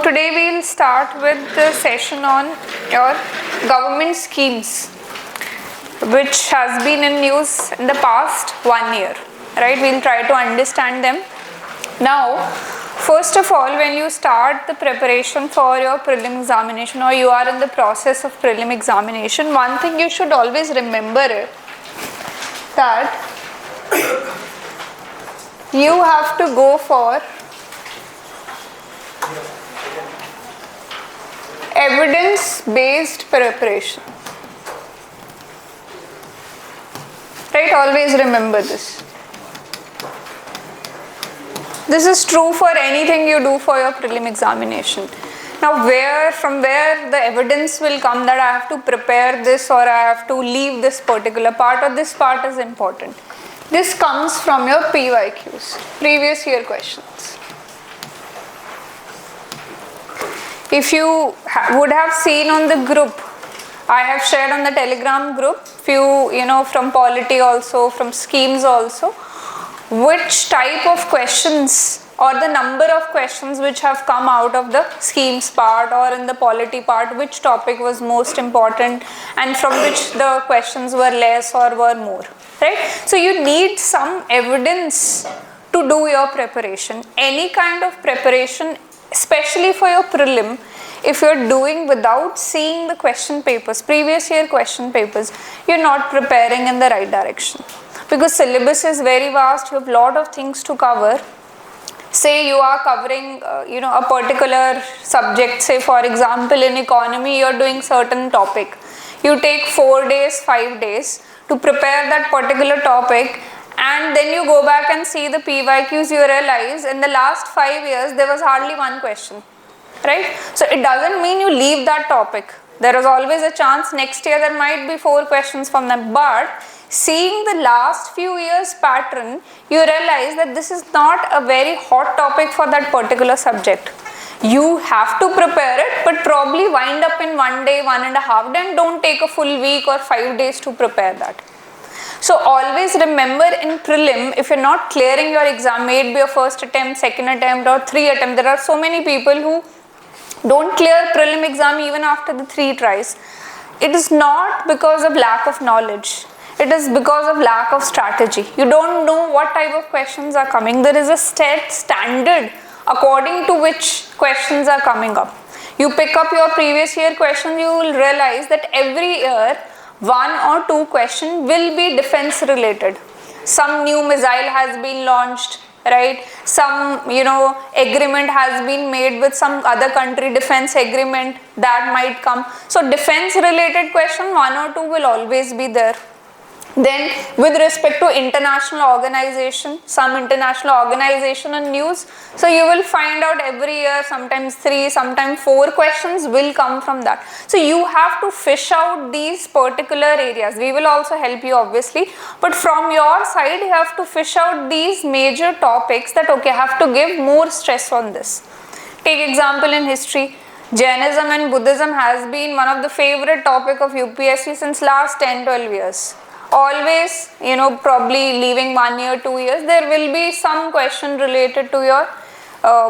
Today we will start with the session on your government schemes, which has been in news in the past 1 year, right? We will try to understand them. Now, first of all, when you start the preparation for your prelim examination or you are in the process of prelim examination, one thing you should always remember is that you have to go for evidence-based preparation. Right? Always remember this. This is true for anything you do for your prelim examination. Now, from where the evidence will come that I have to prepare this or I have to leave this particular part or this part is important. This comes from your PYQs, previous year questions. If you would have seen on the group, I have shared on the Telegram group, few, from polity also, from schemes also, which type of questions or the number of questions which have come out of the schemes part or in the polity part, which topic was most important and from which the questions were less or were more, right? So you need some evidence to do your preparation. Any kind of preparation, especially for your prelim, if you're doing without seeing the question papers, previous year question papers, you're not preparing in the right direction. Because syllabus is very vast, you have a lot of things to cover. Say you are covering, a particular subject, say for example in economy you're doing certain topic. You take 4 days, 5 days to prepare that particular topic, and then you go back and see the PYQs, you realize in the last 5 years there was hardly one question, right? So it doesn't mean you leave that topic. There is always a chance next year there might be 4 questions from them, but seeing the last few years pattern, you realize that this is not a very hot topic for that particular subject. You have to prepare it, but probably wind up in 1 day, 1.5 day, and don't take a full week or 5 days to prepare that. So always remember in prelim, if you're not clearing your exam, may it be a first attempt, second attempt or 3 attempt, there are so many people who don't clear prelim exam even after the 3 tries. It is not because of lack of knowledge. It is because of lack of strategy. You don't know what type of questions are coming. There is a set standard according to which questions are coming up. You pick up your previous year question, you will realize that every year 1 or 2 questions will be defense related. Some new missile has been launched, right? Some, agreement has been made with some other country, defense agreement that might come. So defense related question 1 or 2 will always be there. Then with respect to international organization, some international organization and news, so you will find out every year sometimes 3, sometimes 4 questions will come from that. So you have to fish out these particular areas. We will also help you obviously, but from your side you have to fish out these major topics that I have to give more stress on this. Take example in history. Jainism and Buddhism has been one of the favorite topic of UPSC since last 10-12 years. Always, probably leaving 1 year, 2 years, there will be some question related to your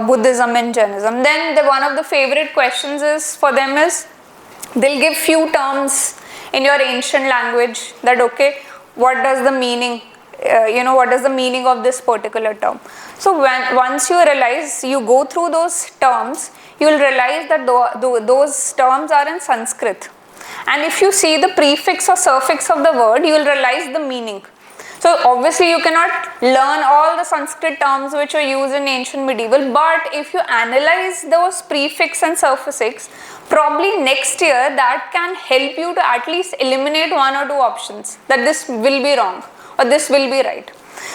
Buddhism and Jainism. Then one of the favorite questions is for them is, they'll give few terms in your ancient language that, what does the meaning, what is the meaning of this particular term. So once you realize, you go through those terms, you will realize that those terms are in Sanskrit. And if you see the prefix or suffix of the word, you will realize the meaning. So obviously you cannot learn all the Sanskrit terms which were used in ancient medieval, but if you analyze those prefix and suffix, probably next year that can help you to at least eliminate 1 or 2 options, that this will be wrong or this will be right.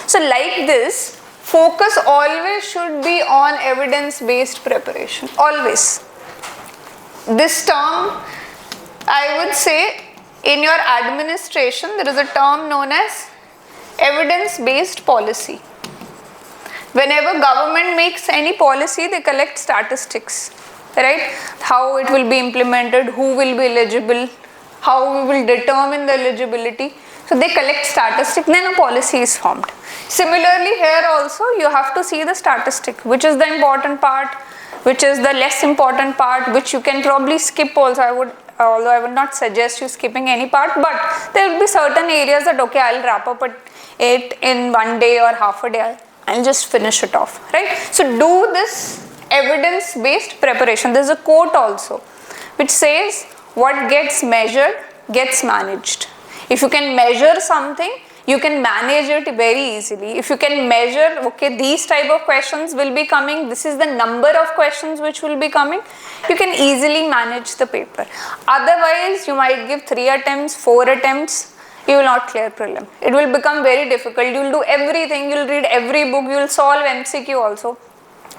So like this, focus always should be on evidence-based preparation, always. This term, I would say in your administration, there is a term known as evidence-based policy. Whenever government makes any policy, they collect statistics, right? How it will be implemented, who will be eligible, how we will determine the eligibility. So they collect statistics, then a policy is formed. Similarly here also you have to see the statistic, which is the important part. which is the less important part, which you can probably skip also. Although I would not suggest you skipping any part, but there will be certain areas that, okay, I'll wrap up it in one day or half a day. I'll just finish it off, right? So do this evidence-based preparation. There's a quote also, which says, what gets measured gets managed. If you can measure something, you can manage it very easily. If you can measure, okay, these type of questions will be coming, this is the number of questions which will be coming, you can easily manage the paper. Otherwise, you might give 3 attempts, 4 attempts, you will not clear prelim. It will become very difficult. You will do everything, you will read every book, you will solve MCQ also.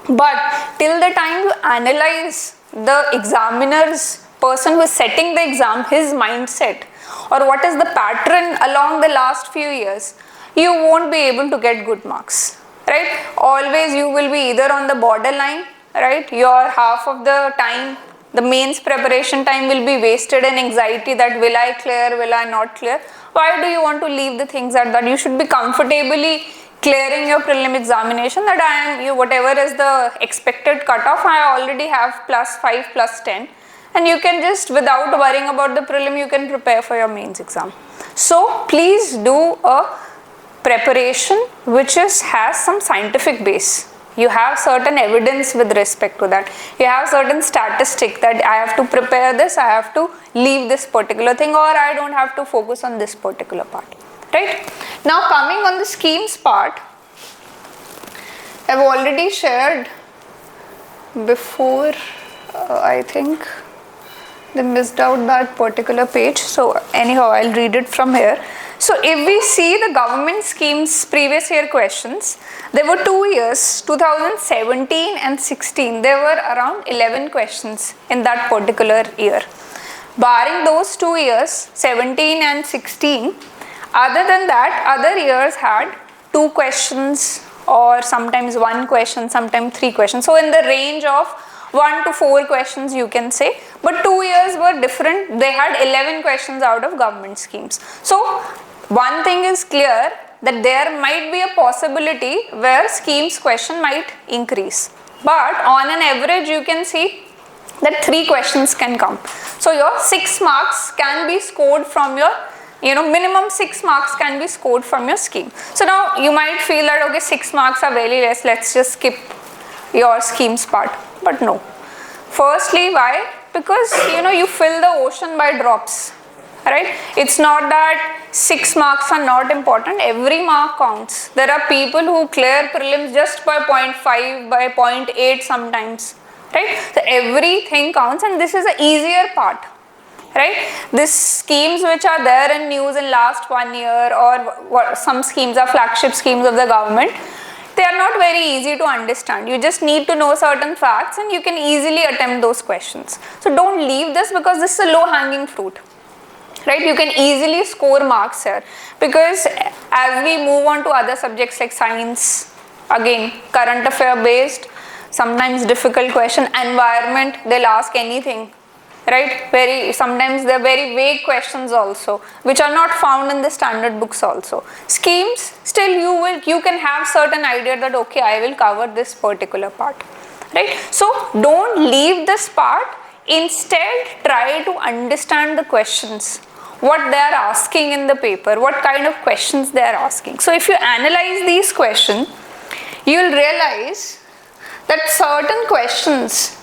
But till the time you analyze the examiner's, person who is setting the exam, his mindset, or what is the pattern along the last few years, you won't be able to get good marks, right? Always you will be either on the borderline, right? Your half of the time, the mains preparation time will be wasted in anxiety that will I clear, will I not clear? Why do you want to leave the things at that? You should be comfortably clearing your prelim examination, that whatever is the expected cutoff, I already have +5, +10. And you can just, without worrying about the prelim, you can prepare for your mains exam. So please do a preparation which has some scientific base. You have certain evidence with respect to that. You have certain statistic that I have to prepare this, I have to leave this particular thing, or I don't have to focus on this particular part. Right? Now coming on the schemes part, I've already shared before, I think they missed out that particular page. So anyhow, I'll read it from here. So if we see the government schemes previous year questions, there were 2 years, 2017 and 16, there were around 11 questions in that particular year. Barring those 2 years, 17 and 16, other than that, other years had 2 questions or sometimes 1 question, sometimes 3 questions. So in the range of 1 to 4 questions you can say, but 2 years were different. They had 11 questions out of government schemes. So one thing is clear, that there might be a possibility where schemes question might increase, but on an average you can see that 3 questions can come. So your 6 marks can be scored from your, minimum 6 marks can be scored from your scheme. So now you might feel that, okay, 6 marks are very less, let's just skip your schemes part. But no. Firstly, why? Because you fill the ocean by drops, right? It's not that 6 marks are not important, every mark counts. There are people who clear prelims just by 0.5, by 0.8 sometimes, right? So everything counts, and this is the easier part, right? These schemes which are there in news in last 1 year, or some schemes are flagship schemes of the government, they are not very easy to understand. You just need to know certain facts and you can easily attempt those questions. So don't leave this, because this is a low hanging fruit, right? You can easily score marks here, because as we move on to other subjects like science, again current affair based, sometimes difficult question, environment, they'll ask anything, right? Sometimes they're very vague questions also, which are not found in the standard books also. Schemes, still you can have certain idea that, okay, I will cover this particular part, right? So don't leave this part, instead try to understand the questions, what they are asking in the paper, what kind of questions they are asking. So if you analyze these questions, you will realize that certain questions,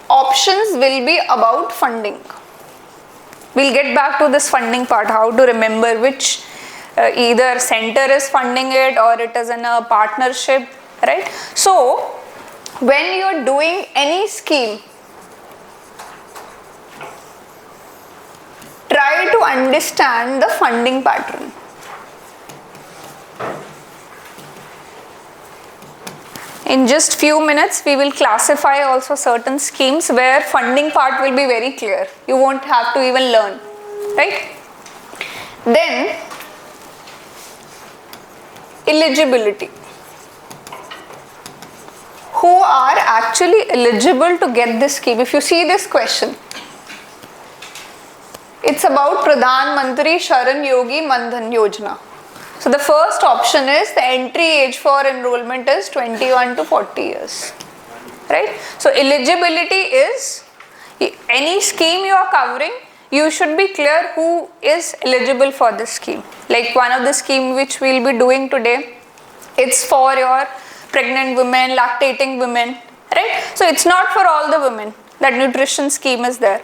options will be about funding. We'll get back to this funding part, how to remember which either center is funding it or it is in a partnership, right? So when you're doing any scheme, try to understand the funding pattern. In just few minutes, we will classify also certain schemes where funding part will be very clear. You won't have to even learn, right? Then, eligibility. Who are actually eligible to get this scheme? If you see this question, it's about Pradhan Mantri Sharan Yogi Mandhan Yojana. So the first option is, the entry age for enrollment is 21 to 40 years. right? So eligibility is any scheme you are covering, you should be clear who is eligible for this scheme. Like one of the scheme which we will be doing today, it's for your pregnant women, lactating women, right? So it's not for all the women that nutrition scheme is there.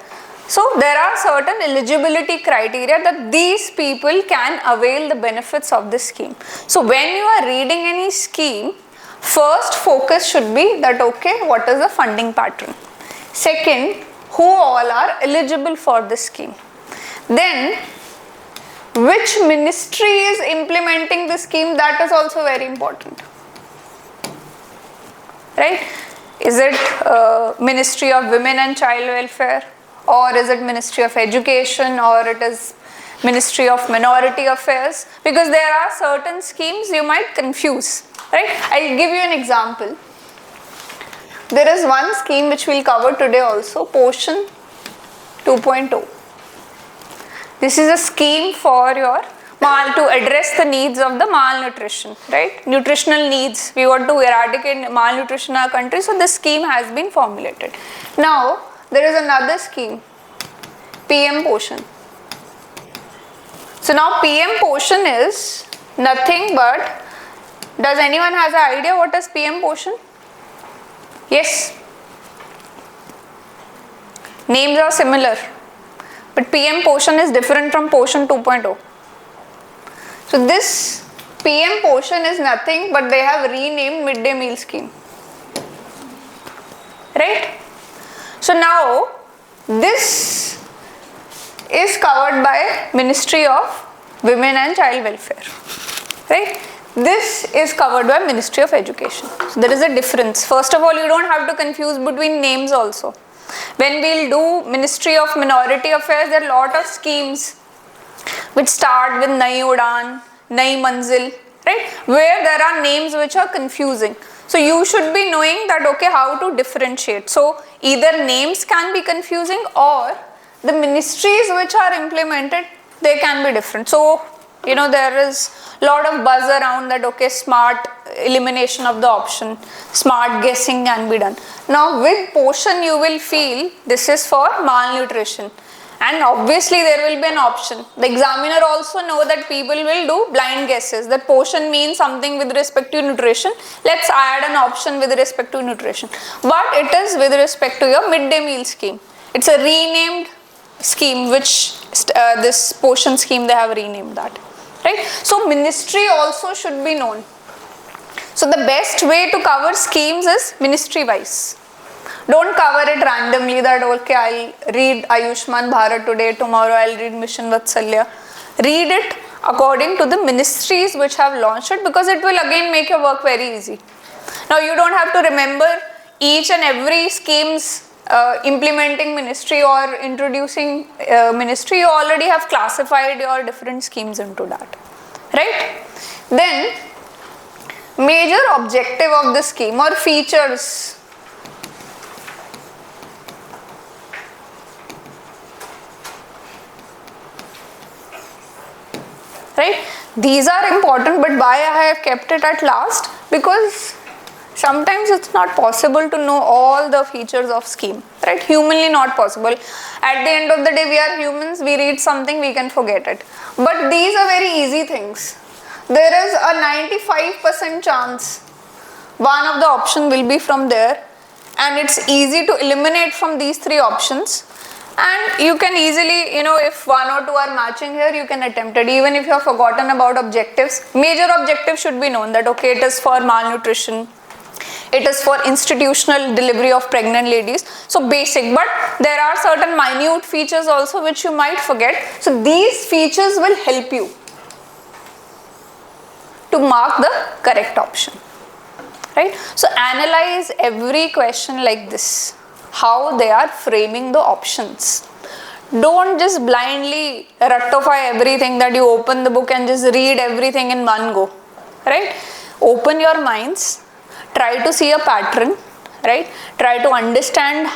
So there are certain eligibility criteria that these people can avail the benefits of this scheme. So when you are reading any scheme, first focus should be that okay, what is the funding pattern? Second, who all are eligible for this scheme? Then, which ministry is implementing the scheme? That is also very important, right? Is it Ministry of Women and Child Welfare, or is it Ministry of Education, or it is Ministry of Minority Affairs? Because there are certain schemes you might confuse, right? I'll give you an example. There is one scheme which we'll cover today also, Poshan 2.0. This is a scheme for your to address the needs of the malnutrition, right? Nutritional needs. We want to eradicate malnutrition in our country, so this scheme has been formulated. Now, there is another scheme, PM Poshan. So now PM Poshan is nothing but, does anyone has an idea what is PM Poshan? Yes. Names are similar, but PM Poshan is different from Poshan 2.0. So this PM Poshan is nothing but they have renamed midday meal scheme, right? So now this is covered by Ministry of Women and Child Welfare, right? This is covered by Ministry of Education. So there is a difference. First of all, you don't have to confuse between names also. When we'll do Ministry of Minority Affairs, there are a lot of schemes which start with Nai Udan, Nai Manzil, right? Where there are names which are confusing. So you should be knowing that okay, how to differentiate. So either names can be confusing or the ministries which are implemented, they can be different. So you know, there is a lot of buzz around that okay, smart elimination of the option, smart guessing can be done. Now with Poshan you will feel this is for malnutrition, and obviously there will be an option. The examiner also know that people will do blind guesses, that Poshan means something with respect to nutrition, let's add an option with respect to nutrition. But it is with respect to your midday meal scheme. It's a renamed scheme which this Poshan scheme they have renamed that. Right? So ministry also should be known. So the best way to cover schemes is ministry wise. Don't cover it randomly that okay, I'll read Ayushman Bharat today, tomorrow I'll read Mission Vatsalya. Read it according to the ministries which have launched it, because it will again make your work very easy. Now you don't have to remember each and every scheme's implementing ministry or introducing ministry. You already have classified your different schemes into that, right? Then major objective of the scheme or features. Right? These are important, but why I have kept it at last? Because sometimes it's not possible to know all the features of scheme, right? Humanly not possible. At the end of the day, we are humans, we read something, we can forget it. But these are very easy things. There is a 95% chance one of the option will be from there, and it's easy to eliminate from these three options. And you can easily, you know, if one or two are matching here, you can attempt it. Even if you have forgotten about objectives, major objective should be known that okay, it is for malnutrition, it is for institutional delivery of pregnant ladies. So basic, but there are certain minute features also which you might forget. So these features will help you to mark the correct option, right? So analyze every question like this, how they are framing the options. Don't just blindly ratify everything that you open the book and just read everything in one go, right? Open your minds. Try to see a pattern, right? Try to understand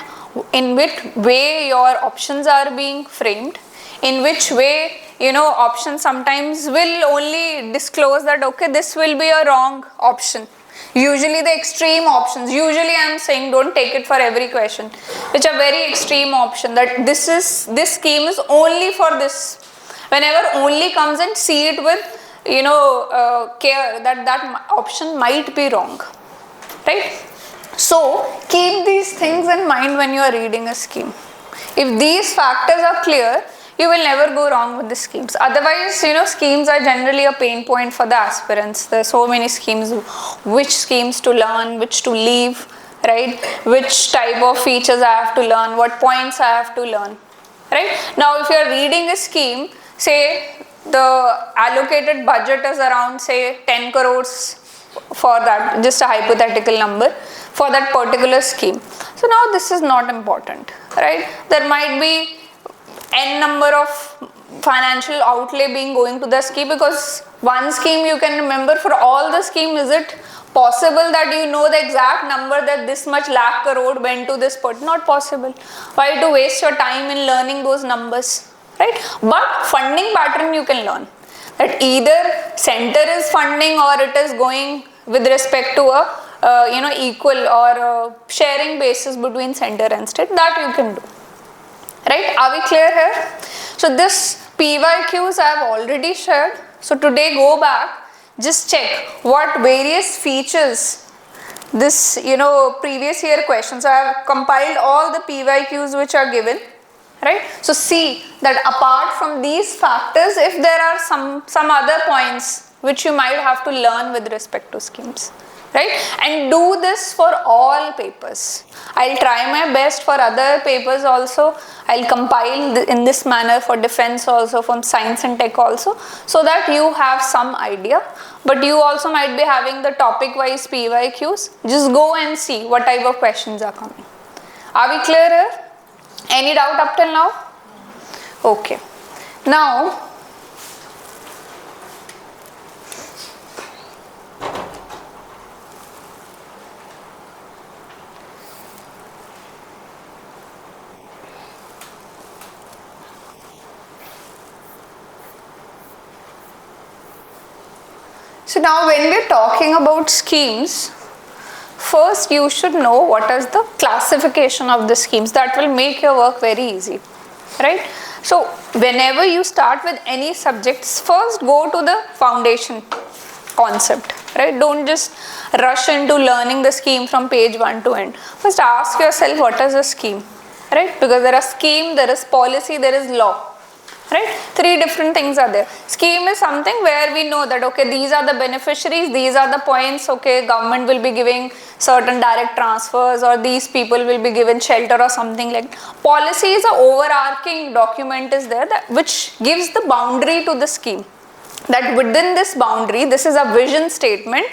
in which way your options are being framed, in which way, you know, options sometimes will only disclose that okay, this will be a wrong option. Usually the extreme options, usually I am saying don't take it for every question, which are very extreme option, that this scheme is only for this. Whenever only comes and see it with, care that option might be wrong, right? So keep these things in mind when you are reading a scheme. If these factors are clear, you will never go wrong with the schemes. Otherwise, schemes are generally a pain point for the aspirants. There are so many schemes, which schemes to learn, which to leave, right? Which type of features I have to learn, what points I have to learn, right? Now, if you are reading a scheme, say the allocated budget is around, say, 10 crores for that, just a hypothetical number, for that particular scheme. So now this is not important, right? There might be n number of financial outlay being going to the scheme, because one scheme you can remember. For all the scheme, is it possible that you know the exact number that this much lakh crore went to this part? Not possible. Why to waste your time in learning those numbers, right? But funding pattern you can learn, that either center is funding or it is going with respect to a equal or a sharing basis between center and state. That you can do, right? Are we clear here? So this PYQs I have already shared. So today go back, just check what various features this previous year questions. So I have compiled all the PYQs which are given, right? So see that apart from these factors, if there are some other points which you might have to learn with respect to schemes, right? And do this for all papers. I'll try my best for other papers also. I'll compile in this manner for defense also, from science and tech also, so that you have some idea. But you also might be having the topic wise PYQs. Just go and see what type of questions are coming. Are we clear here? Any doubt up till now? Okay. Now, so now when we are talking about schemes, first you should know what is the classification of the schemes. That will make your work very easy, right? So whenever you start with any subjects, first go to the foundation concept, right? Don't just rush into learning the scheme from page 1 to end. First ask yourself, what is a scheme, right? Because there are scheme, there is policy, there is law, right? Three different things are there. Scheme is something where we know that, okay, these are the beneficiaries, these are the points, okay, government will be giving certain direct transfers, or these people will be given shelter or something like that. Policy is an overarching document is there that which gives the boundary to the scheme, that within this boundary, this is a vision statement.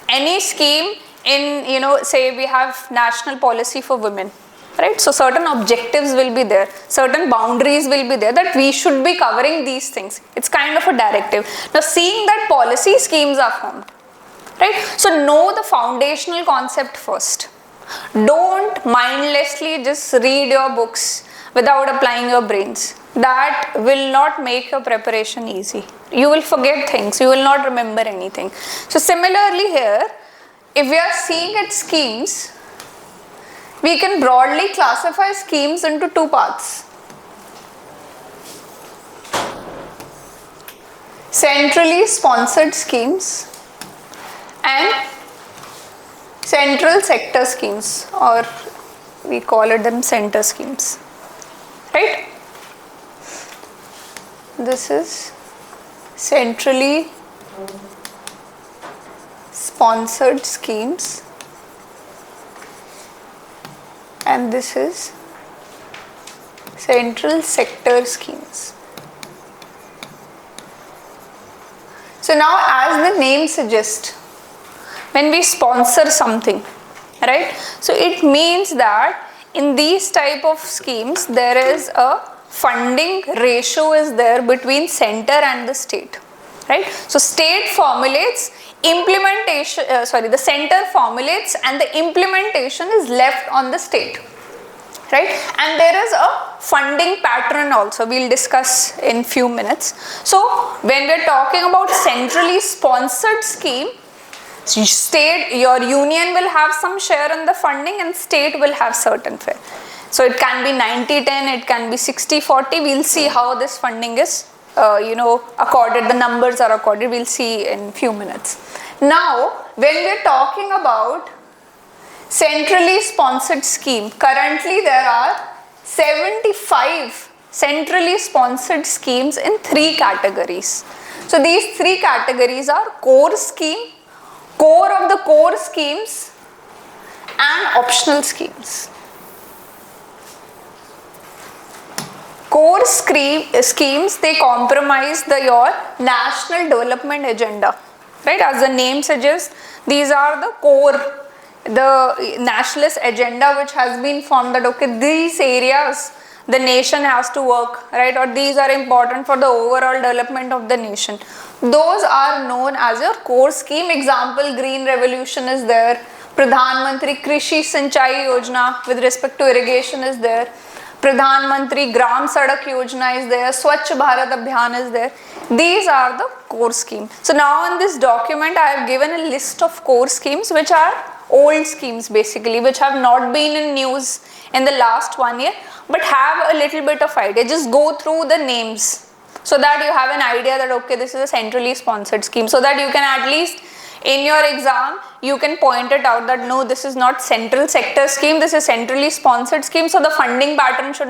Any scheme in, say we have national policy for women, right? So certain objectives will be there, certain boundaries will be there, that we should be covering these things. It's kind of a directive. Now seeing that policy, schemes are formed, right? So know the foundational concept first. Don't mindlessly just read your books without applying your brains. That will not make your preparation easy. You will forget things, you will not remember anything. So similarly here, if we are seeing at schemes, we can broadly classify schemes into two parts. Centrally sponsored schemes and central sector schemes, or we call it them center schemes, right? This is centrally sponsored schemes, and this is central sector schemes. So now, as the name suggests, when we sponsor something, right? So it means that in these type of schemes, there is a funding ratio is there between center and the state, right? So state formulates, implementation, the center formulates, and the implementation is left on the state, right? And there is a funding pattern also, we'll discuss in few minutes. So when we're talking about centrally sponsored scheme, State, your union will have some share in the funding and state will have certain share. So it can be 90-10, it can be 60-40. We'll see how this funding is accorded, the numbers are accorded. We'll see in few minutes. Now, when we're talking about centrally sponsored scheme, currently there are 75 centrally sponsored schemes in 3 categories. So these 3 categories are core scheme, core of the core schemes and optional schemes. Core schemes, they compromise your national development agenda, right? As the name suggests, these are the core, the nationalist agenda which has been formed, that okay, these areas the nation has to work, right? Or these are important for the overall development of the nation. Those are known as your core scheme. Example, Green Revolution is there. Pradhan Mantri Krishi Sinchai Yojana with respect to irrigation is there. Pradhan Mantri Gram Sadak Yojana is there. Swachh Bharat Abhiyan is there. These are the core schemes. So now in this document I have given a list of core schemes which are old schemes basically, which have not been in news in the last 1 year, but have a little bit of idea. Just go through the names so that you have an idea that okay, this is a centrally sponsored scheme, so that you can at least in your exam you can point it out that no, this is not central sector scheme, this is centrally sponsored scheme, so the funding pattern should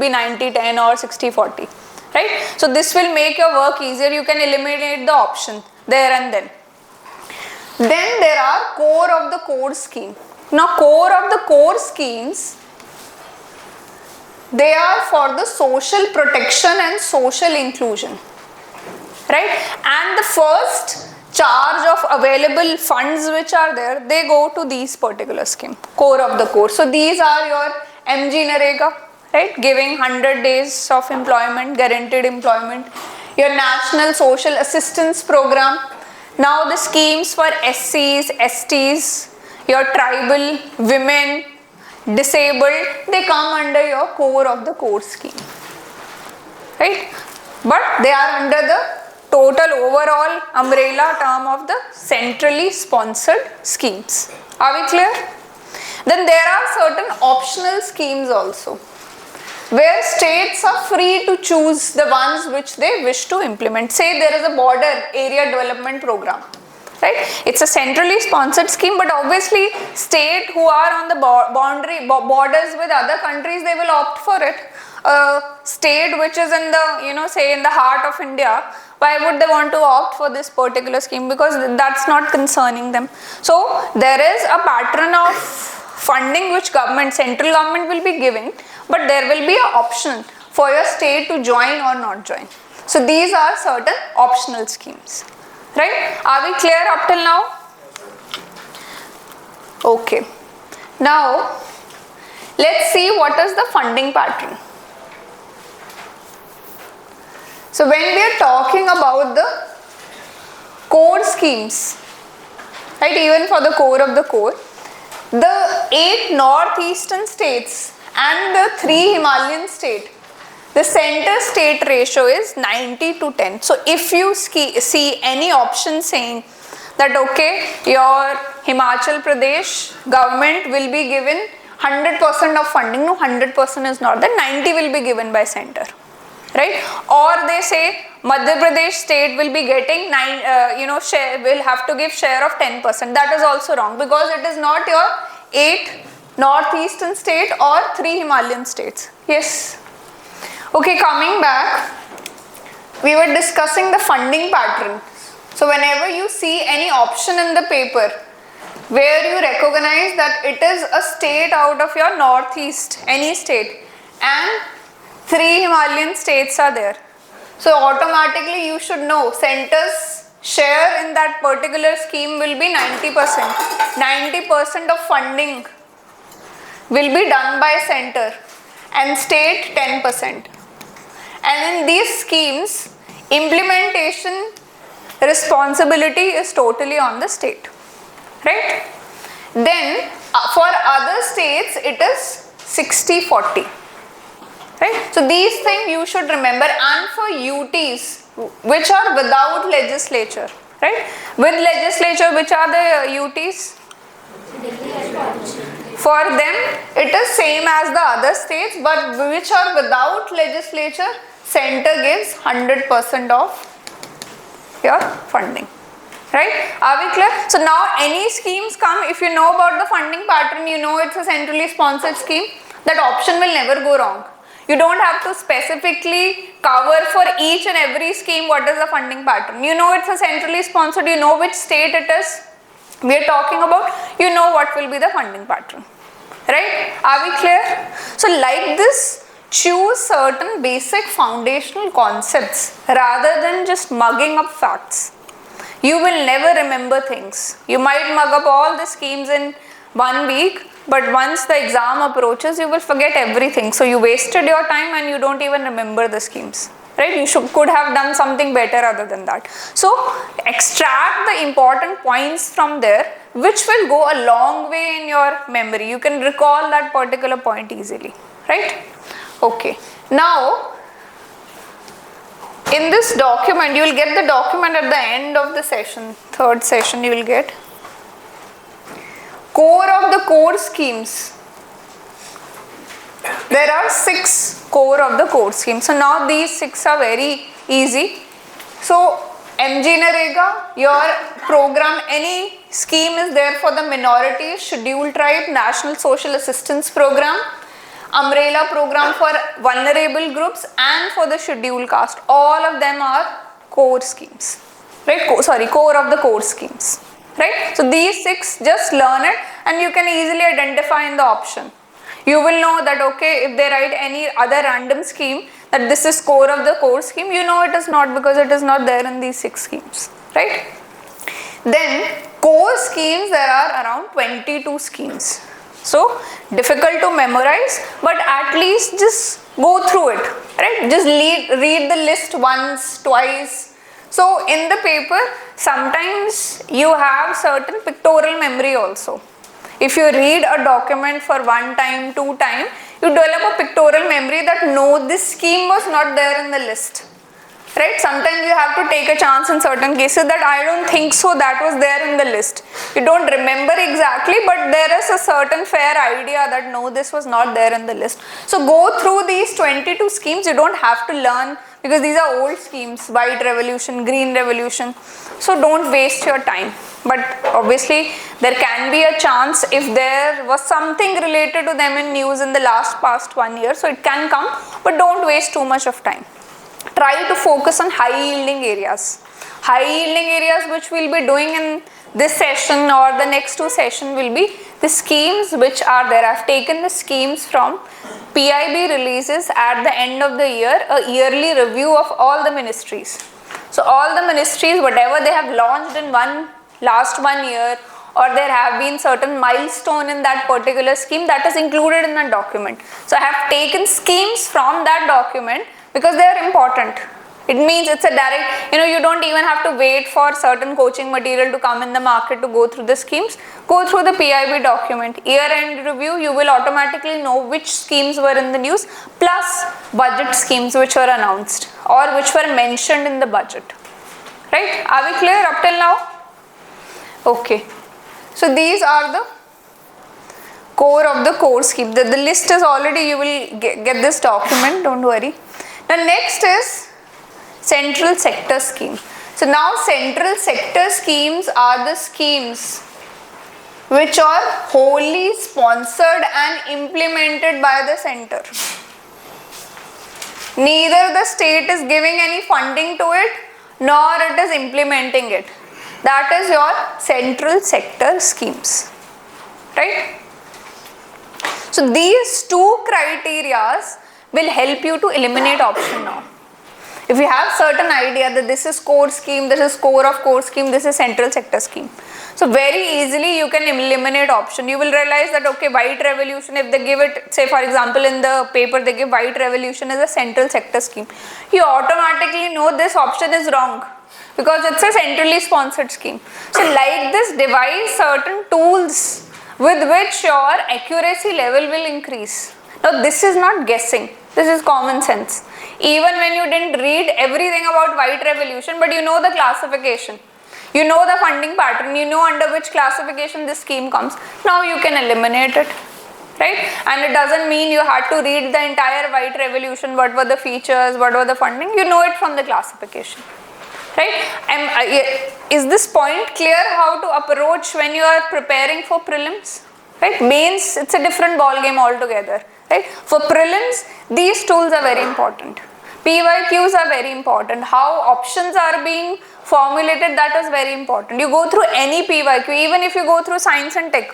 be 90-10 or 60-40, right? So this will make your work easier. You can eliminate the option there and then. Then there are core of the core scheme. Now core of the core schemes, they are for the social protection and social inclusion, right? And the first charge of available funds which are there, they go to these particular scheme, core of the core. So these are your MG Narega, right? Giving 100 days of employment, guaranteed employment. Your National Social Assistance Program. Now the schemes for SCs, STs, your tribal, women, disabled, they come under your core of the core scheme, right? But they are under the total overall umbrella term of the centrally sponsored schemes. Are we clear? Then there are certain optional schemes also, where states are free to choose the ones which they wish to implement. Say there is a border area development program, right? It's a centrally sponsored scheme, but obviously state who are on the borders with other countries, they will opt for it. A state which is in the, say in the heart of India, why would they want to opt for this particular scheme? Because that's not concerning them. So there is a pattern of funding which central government will be giving, but there will be an option for your state to join or not join. So these are certain optional schemes, right? Are we clear up till now? Okay. Now let's see what is the funding pattern. So when we are talking about the core schemes, right, even for the core of the core, the 8 northeastern states and the 3 Himalayan states, the center state ratio is 90-10. So if you see any option saying that okay, your Himachal Pradesh government will be given 100% of funding, no, 100% is not, then 90 will be given by center, right? Or they say Madhya Pradesh state will be getting will have to give share of 10%. That is also wrong, because it is not your 8 northeastern state or 3 Himalayan states. Yes. Okay, coming back, we were discussing the funding pattern. So whenever you see any option in the paper where you recognize that it is a state out of your northeast, any state, and 3 Himalayan states are there, so automatically you should know center's share in that particular scheme will be 90%. 90% of funding will be done by center and state 10%. And in these schemes, implementation responsibility is totally on the state, right? Then for other states it is 60-40, right? So these things you should remember. And for UTs which are without legislature, right? With legislature, which are the UTs? For them, it is same as the other states, but which are without legislature, center gives 100% of your funding. Right? Are we clear? So now any schemes come, if you know about the funding pattern, you know it's a centrally sponsored scheme, that option will never go wrong. You don't have to specifically cover for each and every scheme what is the funding pattern. You know it's a centrally sponsored, you know which state it is we are talking about, you know what will be the funding pattern. Right? Are we clear? So like this, choose certain basic foundational concepts rather than just mugging up facts. You will never remember things. You might mug up all the schemes in 1 week, but once the exam approaches, you will forget everything. So you wasted your time and you don't even remember the schemes. Right? You could have done something better other than that. So extract the important points from there, which will go a long way in your memory. You can recall that particular point easily. Right? Okay. Now, in this document, you will get the document at the end of the session, third session you will get. Core of the core schemes. There are 6 core of the core schemes. So now these 6 are very easy. So MG Narega, your program, any scheme is there for the minorities, scheduled tribe, National Social Assistance Program, umbrella program for vulnerable groups and for the scheduled caste. All of them are core schemes, right? Core of the core schemes, right? So these 6, just learn it and you can easily identify in the option. You will know that okay, if they write any other random scheme that this is core of the core scheme, you know it is not, because it is not there in these 6 schemes, right? Then core schemes, there are around 22 schemes. So difficult to memorize, but at least just go through it, right? Just read the list once, twice. So in the paper, sometimes you have certain pictorial memory also. If you read a document for 1 time, 2 times, you develop a pictorial memory that no, this scheme was not there in the list. Right? Sometimes you have to take a chance in certain cases that I don't think so, that was there in the list. You don't remember exactly, but there is a certain fair idea that no, this was not there in the list. So go through these 22 schemes. You don't have to learn, because these are old schemes, white revolution, green revolution. So don't waste your time. But obviously there can be a chance if there was something related to them in news in the past 1 year. So it can come, but don't waste too much of time. Try to focus on high yielding areas. High yielding areas which we'll be doing in this session or the next 2 sessions will be the schemes which are there. I've taken the schemes from PIB releases at the end of the year, a yearly review of all the ministries. So all the ministries, whatever they have launched in last 1 year, or there have been certain milestone in that particular scheme, that is included in that document. So I have taken schemes from that document because they are important. It means it's a direct, you don't even have to wait for certain coaching material to come in the market to go through the schemes. Go through the PIB document. Year-end review, you will automatically know which schemes were in the news, plus budget schemes which were announced or which were mentioned in the budget. Right? Are we clear up till now? Okay. So these are the core of the core scheme. The list is already, you will get this document, don't worry. The next is central sector scheme. So now central sector schemes are the schemes which are wholly sponsored and implemented by the center. Neither the state is giving any funding to it, nor it is implementing it. That is your central sector schemes. Right? So these 2 criterias will help you to eliminate option now. If you have certain idea that this is core scheme, this is core of core scheme, this is central sector scheme. So very easily you can eliminate option. You will realize that okay, white revolution, if they give it, say for example in the paper they give white revolution as a central sector scheme, you automatically know this option is wrong because it's a centrally sponsored scheme. So like this, devise certain tools with which your accuracy level will increase. Now this is not guessing, this is common sense. Even when you didn't read everything about white revolution, but you know the classification. You know the funding pattern, you know under which classification this scheme comes. Now you can eliminate it, right? And it doesn't mean you had to read the entire white revolution, what were the features, what were the funding, you know it from the classification, right? Is this point clear how to approach when you are preparing for prelims, right? Mains, it's a different ball game altogether, right? For prelims, these tools are very important. PYQs are very important. How options are being formulated, that is very important. You go through any PYQ, even if you go through science and tech,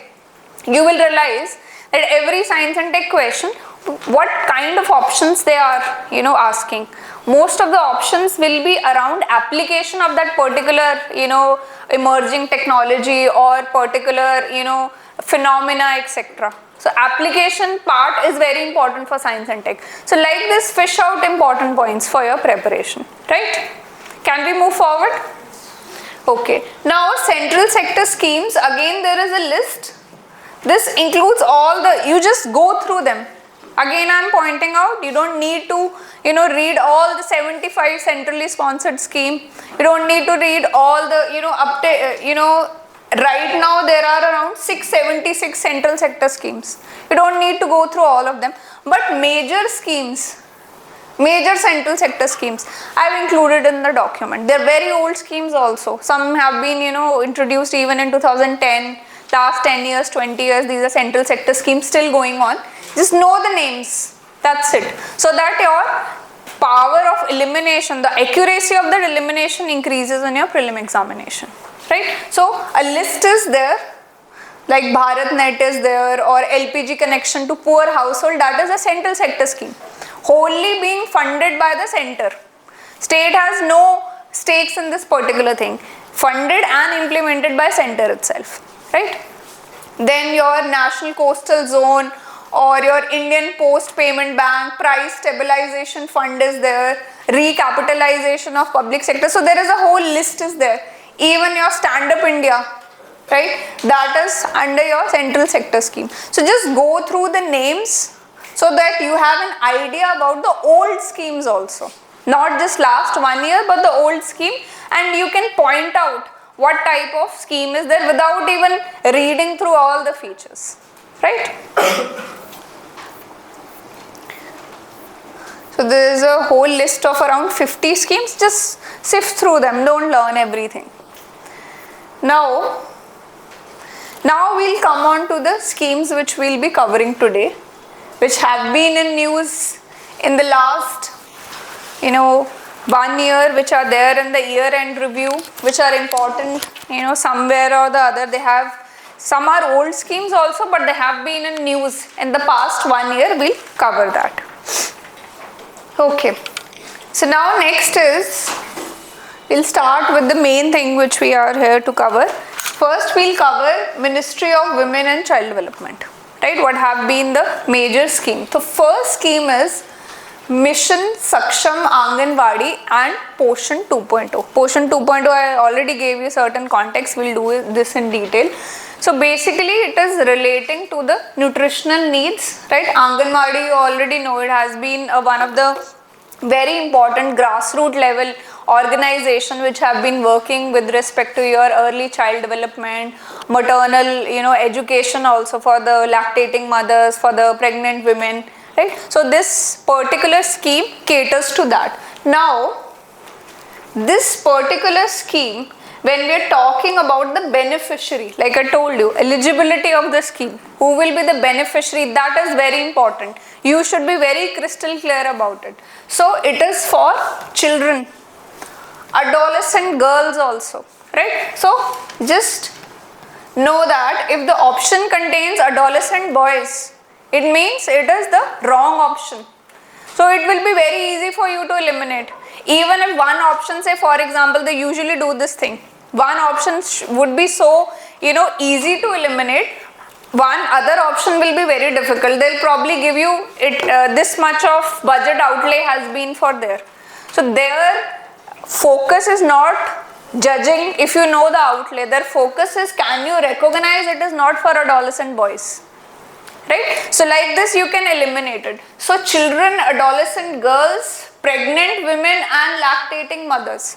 you will realize that every science and tech question, what kind of options they are, asking. Most of the options will be around application of that particular, emerging technology or particular, phenomena, etc. So application part is very important for science and tech. So like this, fish out important points for your preparation, right? Can we move forward? Okay. Now central sector schemes, again there is a list. This includes all the, you just go through them. Again I am pointing out, you don't need to, read all the 75 centrally sponsored scheme. You don't need to read all the, right now there are around 676 central sector schemes. You don't need to go through all of them. But major schemes, major central sector schemes, I have included in the document. They are very old schemes also. Some have been, introduced even in 2010, last 10 years, 20 years, these are central sector schemes still going on. Just know the names, that's it. So that your power of elimination, the accuracy of that elimination increases in your prelim examination, right? So a list is there, like BharatNet is there, or LPG connection to poor household, that is a central sector scheme, wholly being funded by the center. State has no stakes in this particular thing, funded and implemented by center itself, right? Then your National Coastal Zone or your Indian Post Payment Bank, Price Stabilization Fund is there, recapitalization of public sector. So there is a whole list is there. Even your Stand Up India, right? That is under your central sector scheme. So just go through the names so that you have an idea about the old schemes also. Not just last 1 year, but the old scheme, and you can point out what type of scheme is there without even reading through all the features, right? So there is a whole list of around 50 schemes, just sift through them, don't learn everything. Now we'll come on to the schemes which we'll be covering today, which have been in news in the last, 1 year, which are there in the year-end review, which are important, somewhere or the other. They have, some are old schemes also, but they have been in news in the past 1 year. We'll cover that. Okay. So now next is, we'll start with the main thing which we are here to cover. First we'll cover Ministry of Women and Child Development, right? What have been the major scheme. The first scheme is Mission, Saksham, Anganwadi and Poshan 2.0. Poshan 2.0 I already gave you certain context, we'll do this in detail. So basically it is relating to the nutritional needs, right? Anganwadi, you already know, it has been one of the very important grassroots level organization which have been working with respect to your early child development, maternal, education also for the lactating mothers, for the pregnant women, right? So this particular scheme caters to that. Now, this particular scheme, when we are talking about the beneficiary, like I told you, eligibility of the scheme, who will be the beneficiary, that is very important. You should be very crystal clear about it. So it is for children, adolescent girls also, right? So just know that if the option contains adolescent boys, it means it is the wrong option. So it will be very easy for you to eliminate. Even if one option, say for example, they usually do this thing. One option would be so, easy to eliminate. One other option will be very difficult. They'll probably give you it, this much of budget outlay has been for there. So their focus is not judging if you know the outlay. Their focus is, can you recognize it is not for adolescent boys, right? So like this you can eliminate it. So children, adolescent girls, pregnant women and lactating mothers,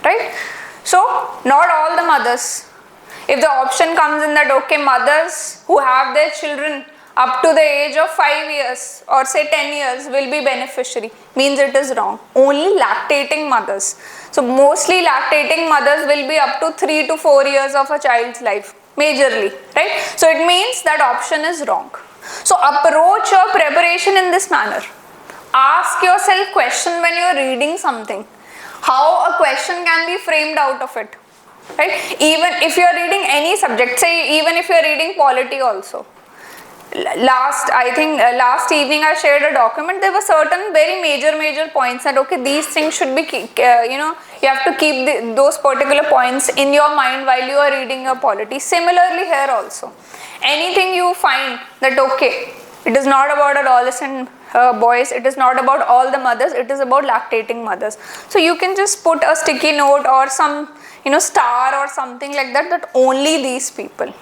right? So not all the mothers. If the option comes in that, okay, mothers who have their children up to the age of 5 years or say 10 years will be beneficiary, means it is wrong. Only lactating mothers. So mostly lactating mothers will be up to 3 to 4 years of a child's life, majorly, right? So it means that option is wrong. So approach your preparation in this manner. Ask yourself question when you are reading something. How a question can be framed out of it, right? Even if you are reading any subject, say even if you are reading polity also. Last evening I shared a document. There were certain very major points that, okay, these things should be, you have to keep those particular points in your mind while you are reading your polity. Similarly here also. Anything you find that, okay, it is not about adolescent boys, it is not about all the mothers, it is about lactating mothers. So you can just put a sticky note or some, star or something like that, that only these people.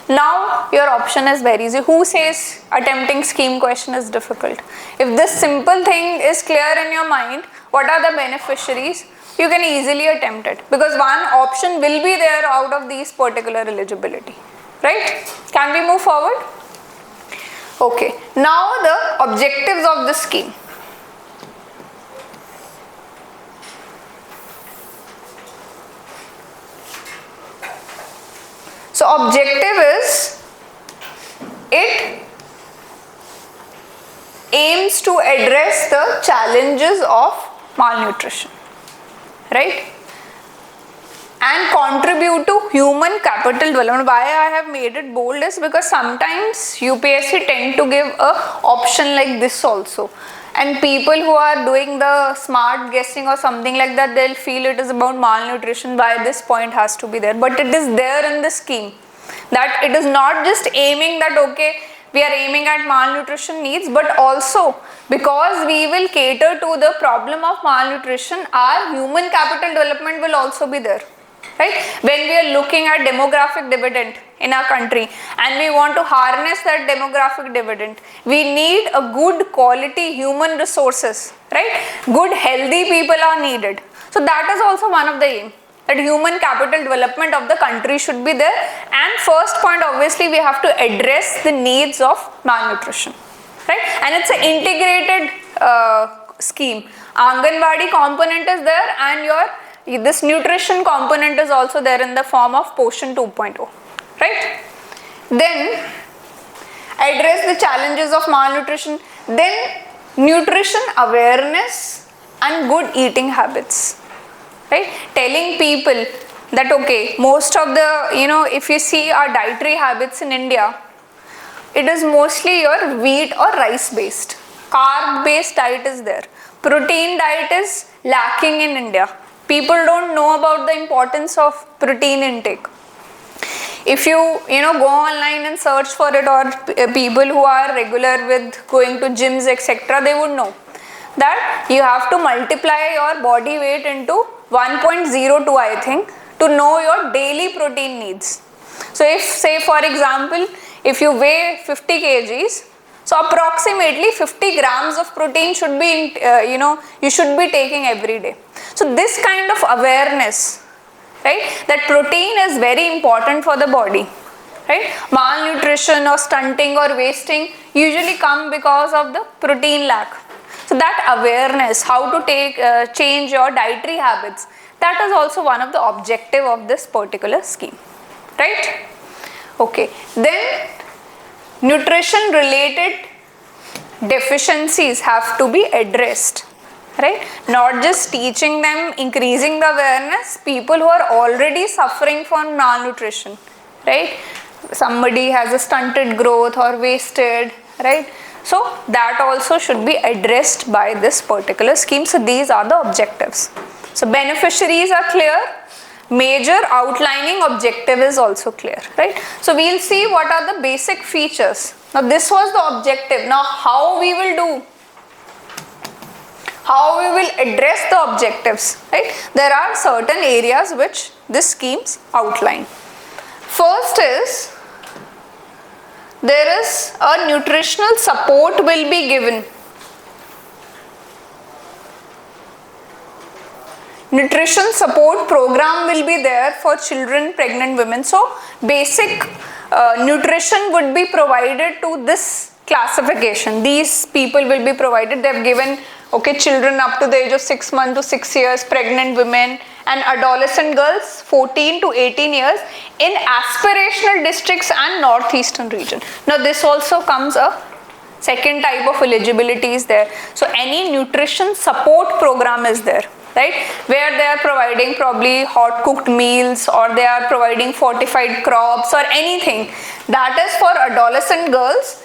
Now your option is very easy. Who says attempting scheme question is difficult? If this simple thing is clear in your mind, what are the beneficiaries, you can easily attempt it, because one option will be there out of these particular eligibility, right? Can we move forward? Okay, now the objectives of the scheme. So objective is, it aims to address the challenges of malnutrition, right? And contribute to human capital development. Why I have made it bold is because sometimes UPSC tend to give a option like this also. And people who are doing the smart guessing or something like that, they'll feel it is about malnutrition, why this point has to be there. But it is there in the scheme. That it is not just aiming that, okay, we are aiming at malnutrition needs, but also because we will cater to the problem of malnutrition, our human capital development will also be there. Right? When we are looking at demographic dividend in our country and we want to harness that demographic dividend, we need a good quality human resources, right? Good healthy people are needed. So that is also one of the aim, that human capital development of the country should be there. And first point, obviously we have to address the needs of malnutrition, right? And it's an integrated scheme. Anganwadi component is there, and this nutrition component is also there in the form of poshan 2.0, right? Then address the challenges of malnutrition, then nutrition awareness and good eating habits, right? Telling people that, okay, most of the, if you see our dietary habits in India, it is mostly your wheat or rice based. Carb based diet is there. Protein diet is lacking in India. People don't know about the importance of protein intake. If you go online and search for it, or people who are regular with going to gyms, etc., they would know that you have to multiply your body weight into 1.02, I think, to know your daily protein needs. So if, say for example, if you weigh 50 kgs, so approximately 50 grams of protein should be, you should be taking every day. So this kind of awareness, right, that protein is very important for the body, right? Malnutrition or stunting or wasting usually come because of the protein lack. So that awareness, how to change your dietary habits, that is also one of the objective of this particular scheme, right? Okay, then nutrition related deficiencies have to be addressed, right? Not just teaching them, increasing the awareness, people who are already suffering from malnutrition, right? Somebody has a stunted growth or wasted, right? So that also should be addressed by this particular scheme. So these are the objectives. So beneficiaries are clear. Major outlining objective is also clear, right? So we'll see what are the basic features. Now this was the objective. Now how we will do? How we will address the objectives, right? There are certain areas which this schemes outline. First is, there is a nutritional support will be given. nutrition support program will be there for children, pregnant women. So basic nutrition would be provided to this classification. These people will be provided. They have given, okay, children up to the age of 6 months to 6 years, pregnant women and adolescent girls 14 to 18 years in aspirational districts and northeastern region. Now this also comes a second type of eligibility is there. So any nutrition support program is there, right, where they are providing probably hot cooked meals, or they are providing fortified crops or anything that is for adolescent girls.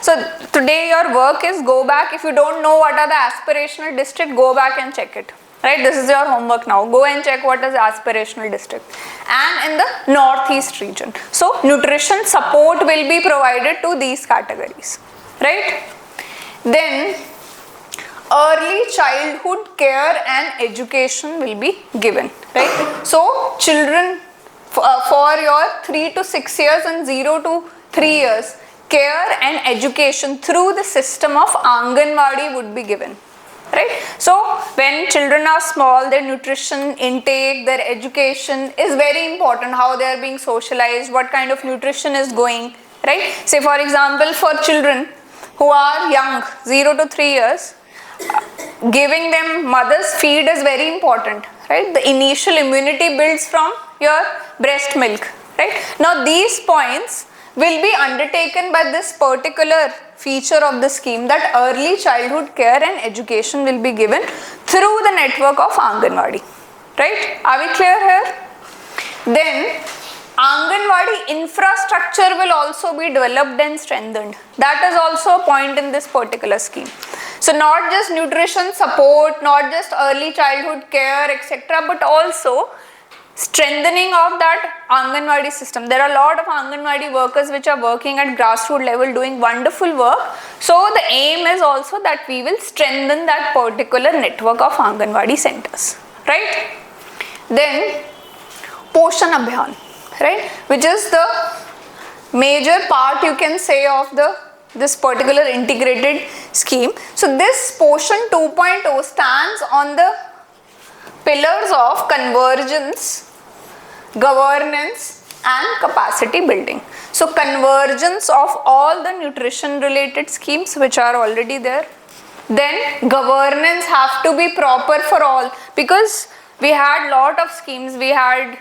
So today your work is go back, if you don't know what are the aspirational district, go back and check it, right? This is your homework now. Go and check what is aspirational district and in the northeast region. So nutrition support will be provided to these categories, right? Then early childhood care and education will be given, right? So children for your 3 to 6 years and 0 to 3 years, care and education through the system of anganwadi would be given, right? So when children are small, their nutrition intake, their education is very important, how they are being socialized, what kind of nutrition is going, right? Say for example, for children who are young, 0 to 3 years, giving them mother's feed is very important, right? The initial immunity builds from your breast milk, right? Now these points will be undertaken by this particular feature of the scheme, that early childhood care and education will be given through the network of Anganwadi, right? Are we clear here? Then Anganwadi infrastructure will also be developed and strengthened. That is also a point in this particular scheme. So not just nutrition support, not just early childhood care, etc., but also strengthening of that Anganwadi system. There are a lot of Anganwadi workers which are working at grassroots level doing wonderful work. So the aim is also that we will strengthen that particular network of Anganwadi centers, right? Then poshan abhiyan, right, which is the major part you can say of this particular integrated scheme. So this poshan 2.0 stands on the pillars of convergence, governance and capacity building. So convergence of all the nutrition related schemes which are already there. Then governance have to be proper for all, because we had lot of schemes. We had,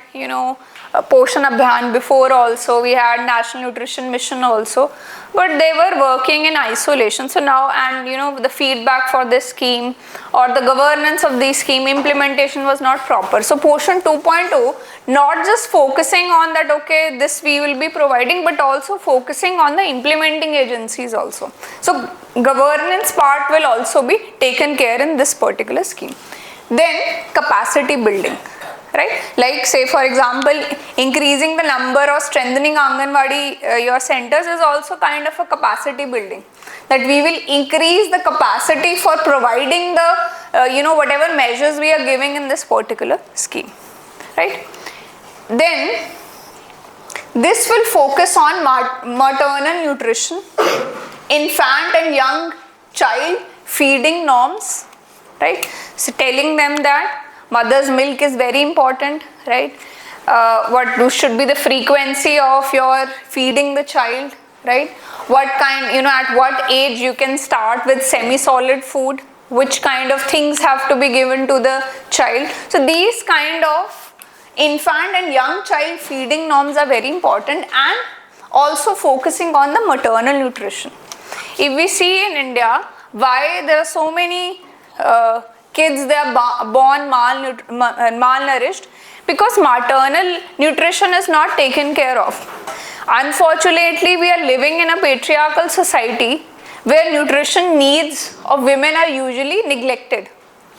Poshan Abhiyan before also, we had National Nutrition Mission also, but they were working in isolation. So now, and the feedback for this scheme or the governance of the scheme implementation was not proper. So Poshan 2.0 not just focusing on that, okay, this we will be providing, but also focusing on the implementing agencies also. So governance part will also be taken care in this particular scheme. Then capacity building, right? Like say for example, increasing the number or strengthening Anganwadi your centers is also kind of a capacity building, that we will increase the capacity for providing the whatever measures we are giving in this particular scheme, right? Then this will focus on maternal nutrition, infant and young child feeding norms, right? So telling them that mother's milk is very important, right? What should be the frequency of your feeding the child, right? What kind, at what age you can start with semi-solid food, which kind of things have to be given to the child. So these kind of infant and young child feeding norms are very important, and also focusing on the maternal nutrition. If we see in India, why there are so many kids, they are born malnourished, because maternal nutrition is not taken care of. Unfortunately, we are living in a patriarchal society where nutrition needs of women are usually neglected,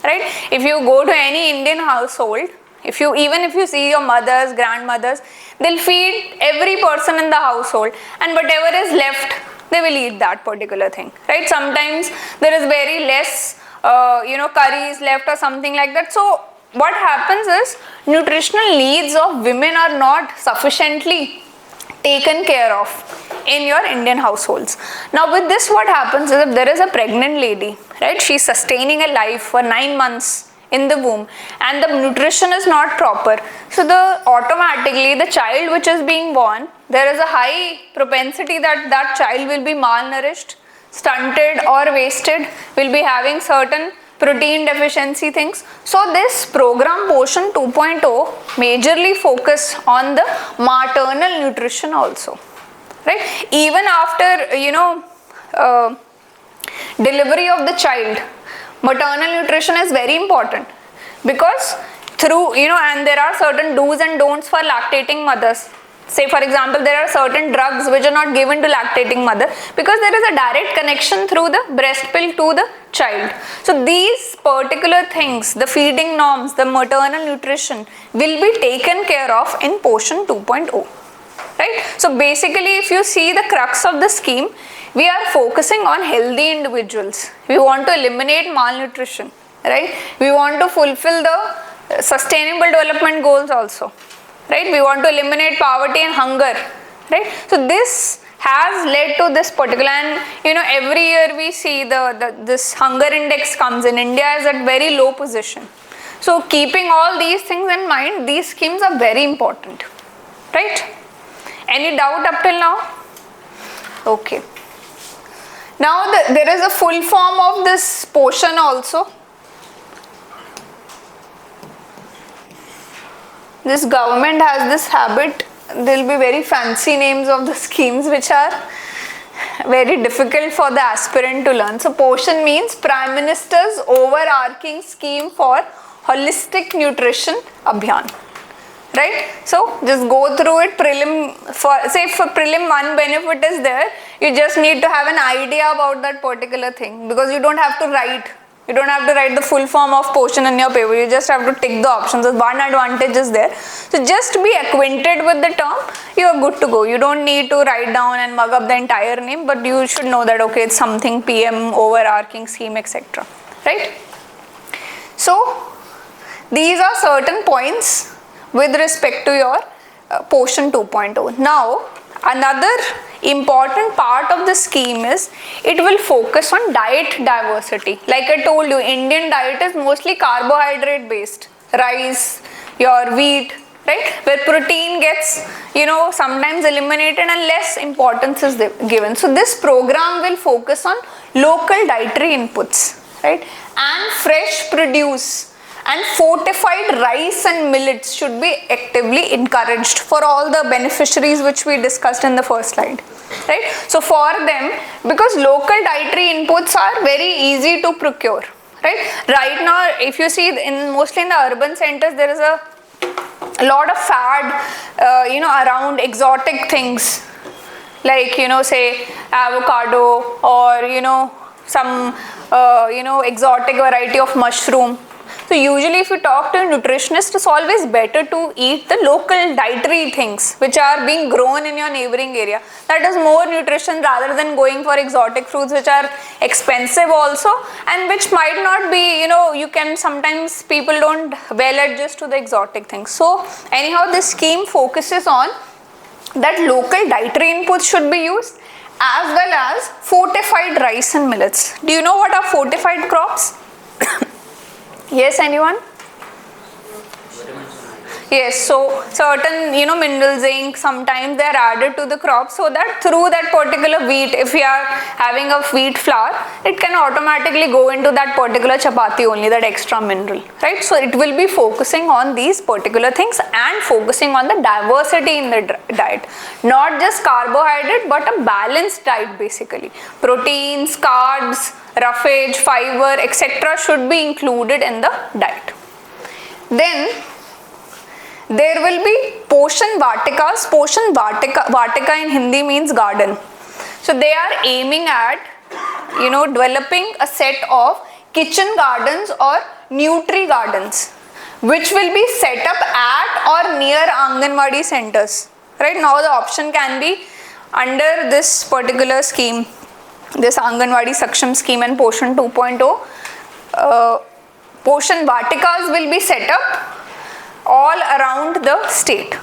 right? If you go to any Indian household, even if you see your mothers, grandmothers, they'll feed every person in the household, and whatever is left, they will eat that particular thing, right? Sometimes there is very less curries left or something like that. So what happens is nutritional needs of women are not sufficiently taken care of in your Indian households. Now with this, what happens is, if there is a pregnant lady, right, she's sustaining a life for 9 months in the womb and the nutrition is not proper, so automatically the child which is being born, there is a high propensity that that child will be malnourished, stunted or wasted, will be having certain protein deficiency things. So this program Poshan 2.0 majorly focus on the maternal nutrition also, right? Even after delivery of the child, maternal nutrition is very important, because through and there are certain do's and don'ts for lactating mothers. Say for example, there are certain drugs which are not given to lactating mother because there is a direct connection through the breast pill to the child. So these particular things, the feeding norms, the maternal nutrition will be taken care of in Poshan 2.0, right? So basically, if you see the crux of the scheme, we are focusing on healthy individuals. We want to eliminate malnutrition, right? We want to fulfill the sustainable development goals also, right? We want to eliminate poverty and hunger, right? So this has led to this particular, and every year we see this hunger index comes in. India is at very low position. So keeping all these things in mind, these schemes are very important, right? Any doubt up till now? Okay. Now there is a full form of this Poshan also. This government has this habit, there will be very fancy names of the schemes which are very difficult for the aspirant to learn. So Poshan means Prime Minister's overarching scheme for holistic nutrition abhiyan, right? So just go through it. For prelim 1 benefit is there, you just need to have an idea about that particular thing, because you don't have to write. You don't have to write the full form of Poshan in your paper. You just have to tick the options. There's one advantage is there. So just be acquainted with the term, you are good to go. You don't need to write down and mug up the entire name, but you should know that okay, it's something PM, overarching scheme, etc. Right? So these are certain points with respect to your Poshan 2.0. Now another important part of the scheme is it will focus on diet diversity. Like I told you, Indian diet is mostly carbohydrate based, rice, your wheat, right? Where protein gets sometimes eliminated and less importance is given. So this program will focus on local dietary inputs, right? And fresh produce and fortified rice and millets should be actively encouraged for all the beneficiaries which we discussed in the first slide, right? So for them, because local dietary inputs are very easy to procure, right? Right now, if you see mostly in the urban centers, there is a lot of fad, around exotic things like, say avocado or, some, exotic variety of mushroom. So usually if you talk to a nutritionist, it's always better to eat the local dietary things which are being grown in your neighboring area. That is more nutrition rather than going for exotic fruits which are expensive also and which might not be, you can sometimes people don't well adjust to the exotic things. So anyhow, this scheme focuses on that local dietary inputs should be used as well as fortified rice and millets. Do you know what are fortified crops? Yes, anyone? Yes, so certain mineral zinc, sometimes they are added to the crop so that through that particular wheat, if we are having a wheat flour, it can automatically go into that particular chapati only, that extra mineral, right? So it will be focusing on these particular things and focusing on the diversity in the diet. Not just carbohydrate but a balanced diet basically. Proteins, carbs, roughage, fiber, etc. should be included in the diet. Then there will be Poshan Vatikas. Poshan Vatika in Hindi means garden. So they are aiming at, developing a set of kitchen gardens or nutri gardens, which will be set up at or near anganwadi centers. Right now the option can be under this particular scheme, this anganwadi saksham scheme and Poshan 2.0. Poshan Vatikas will be set up all around the state,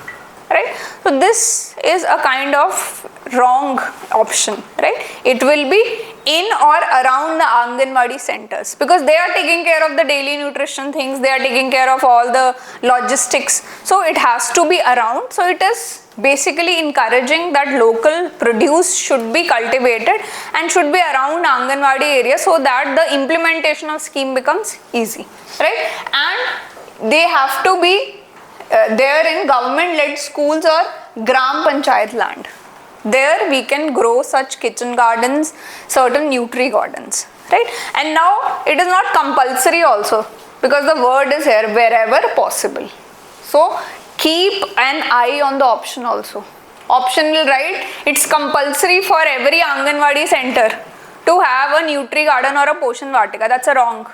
right? So this is a kind of wrong option, right? It will be in or around the Anganwadi centers, because they are taking care of the daily nutrition things, they are taking care of all the logistics, so it has to be around. So it is basically encouraging that local produce should be cultivated and should be around Anganwadi area, so that the implementation of scheme becomes easy, right? And they have to be there in government led schools or gram panchayat land. There we can grow such kitchen gardens, certain nutri gardens, right? And now it is not compulsory also, because the word is here, wherever possible. So keep an eye on the option also. Option will write it's compulsory for every Anganwadi center to have a nutri garden or a poshan vatika. That's a wrong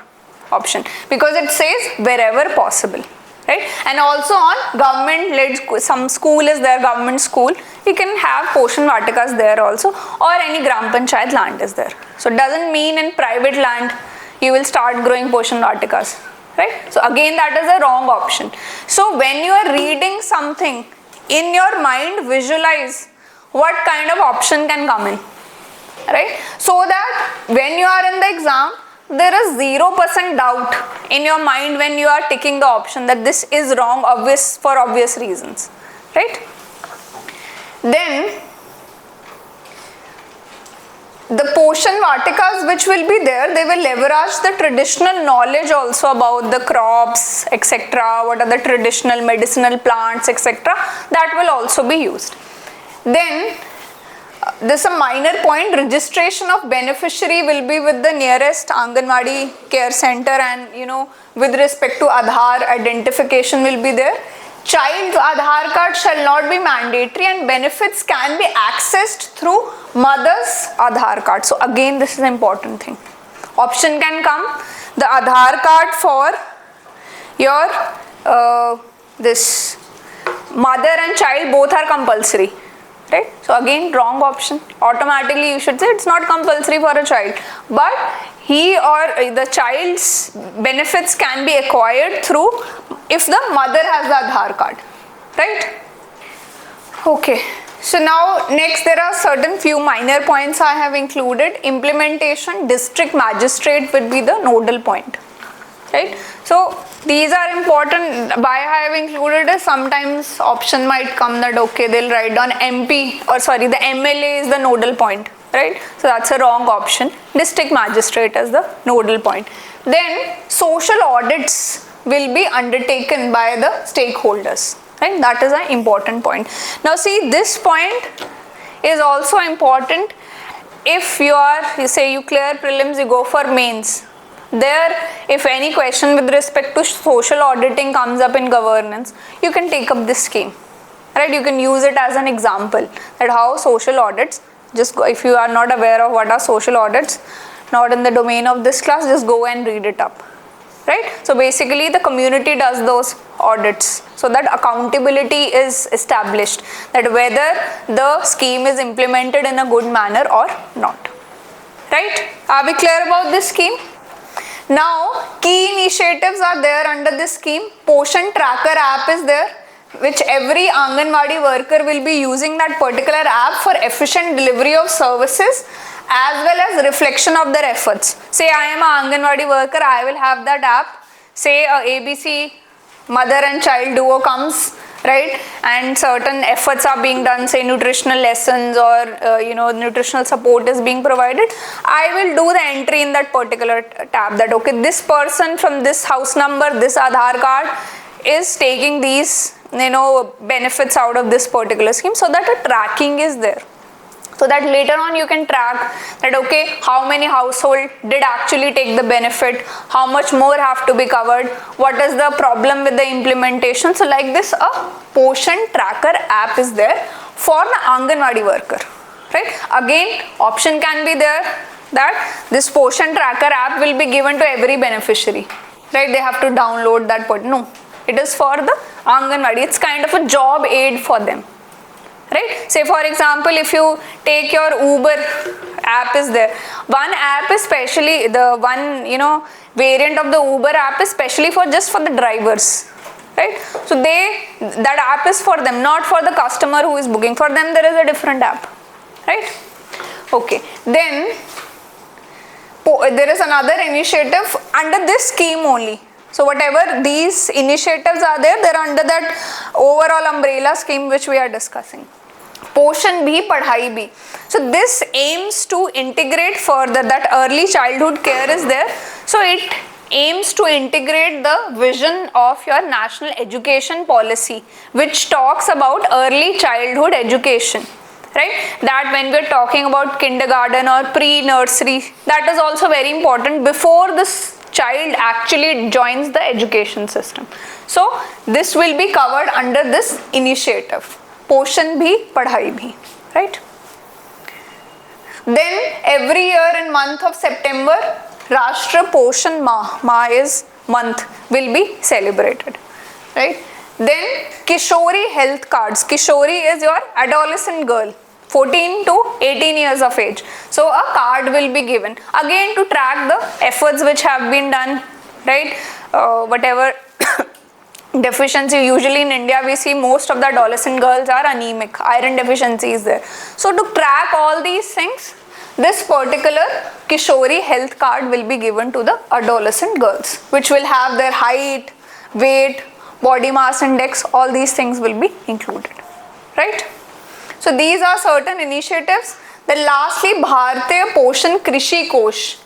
option, because it says wherever possible, right? And also on government led, some school is there, government school, you can have poshan vatikas there also, or any gram panchayat land is there. So it doesn't mean in private land you will start growing poshan vatikas, right? So again, that is a wrong option. So when you are reading something, in your mind visualize what kind of option can come in, right? So that when you are in the exam, there is 0% doubt in your mind when you are ticking the option that this is wrong, for obvious reasons, right? Then the poshan vatikas which will be there, they will leverage the traditional knowledge also about the crops, etc. What are the traditional medicinal plants, etc. That will also be used. Then this is a minor point, registration of beneficiary will be with the nearest Anganwadi care center, and with respect to Aadhaar, identification will be there. Child's Aadhaar card shall not be mandatory, and benefits can be accessed through mother's Aadhaar card. So again, this is an important thing. Option can come, the Aadhaar card for your this mother and child both are compulsory, right? So again, wrong option. Automatically you should say it's not compulsory for a child, but he or the child's benefits can be acquired through if the mother has the Aadhaar card, right? Okay, so now next there are certain few minor points I have included. Implementation, district magistrate will be the nodal point, right? So these are important. Why I have included is sometimes option might come that okay, they'll write down MP, or sorry, the MLA is the nodal point, right? So that's a wrong option. District magistrate is the nodal point. Then social audits will be undertaken by the stakeholders, right? That is an important point. Now see, this point is also important. If you say you clear prelims, you go for mains. There, if any question with respect to social auditing comes up in governance, you can take up this scheme, right? You can use it as an example that how social audits, just go, if you are not aware of what are social audits, not in the domain of this class, just go and read it up, right? So basically the community does those audits, so that accountability is established, that whether the scheme is implemented in a good manner or not, right? Are we clear about this scheme? Now, key initiatives are there under this scheme. Poshan tracker app is there, which every Anganwadi worker will be using that particular app for efficient delivery of services as well as reflection of their efforts. Say I am an Anganwadi worker, I will have that app. Say a ABC mother and child duo comes, right, and certain efforts are being done, say nutritional lessons or nutritional support is being provided. I will do the entry in that particular tab that okay, this person from this house number, this Aadhaar card is taking these benefits out of this particular scheme, so that a tracking is there, so that later on you can track that okay, how many household did actually take the benefit, how much more have to be covered, what is the problem with the implementation. So like this, a poshan tracker app is there for the Anganwadi worker, right? Again, option can be there that this poshan tracker app will be given to every beneficiary, right? They have to download that part. No, it is for the Anganwadi. It's kind of a job aid for them, right? Say for example, if you take your Uber app is there. One app is specially, the one variant of the Uber app is specially for just for the drivers, right? So that app is for them, not for the customer who is booking. For them there is a different app, right? Okay, then there is another initiative under this scheme only. So whatever these initiatives are there, they're under that overall umbrella scheme which we are discussing. Poshan bhi, padhai bhi. So this aims to integrate further, that early childhood care is there. So it aims to integrate the vision of your national education policy, which talks about early childhood education. Right? That when we are talking about kindergarten or pre-nursery, that is also very important before this child actually joins the education system. So this will be covered under this initiative. Poshan bhi, padhai bhi. Right? Then every year in month of September, Rashtra Poshan Ma is month, will be celebrated. Right? Then Kishori health cards. Kishori is your adolescent girl, 14 to 18 years of age. So a card will be given again to track the efforts which have been done, right? Whatever deficiency, usually in India we see most of the adolescent girls are anemic, iron deficiency is there. So to track all these things, this particular Kishori health card will be given to the adolescent girls, which will have their height, weight, body mass index, all these things will be included, right? So these are certain initiatives. Then lastly, Bharatiya Poshan Krishi Kosh.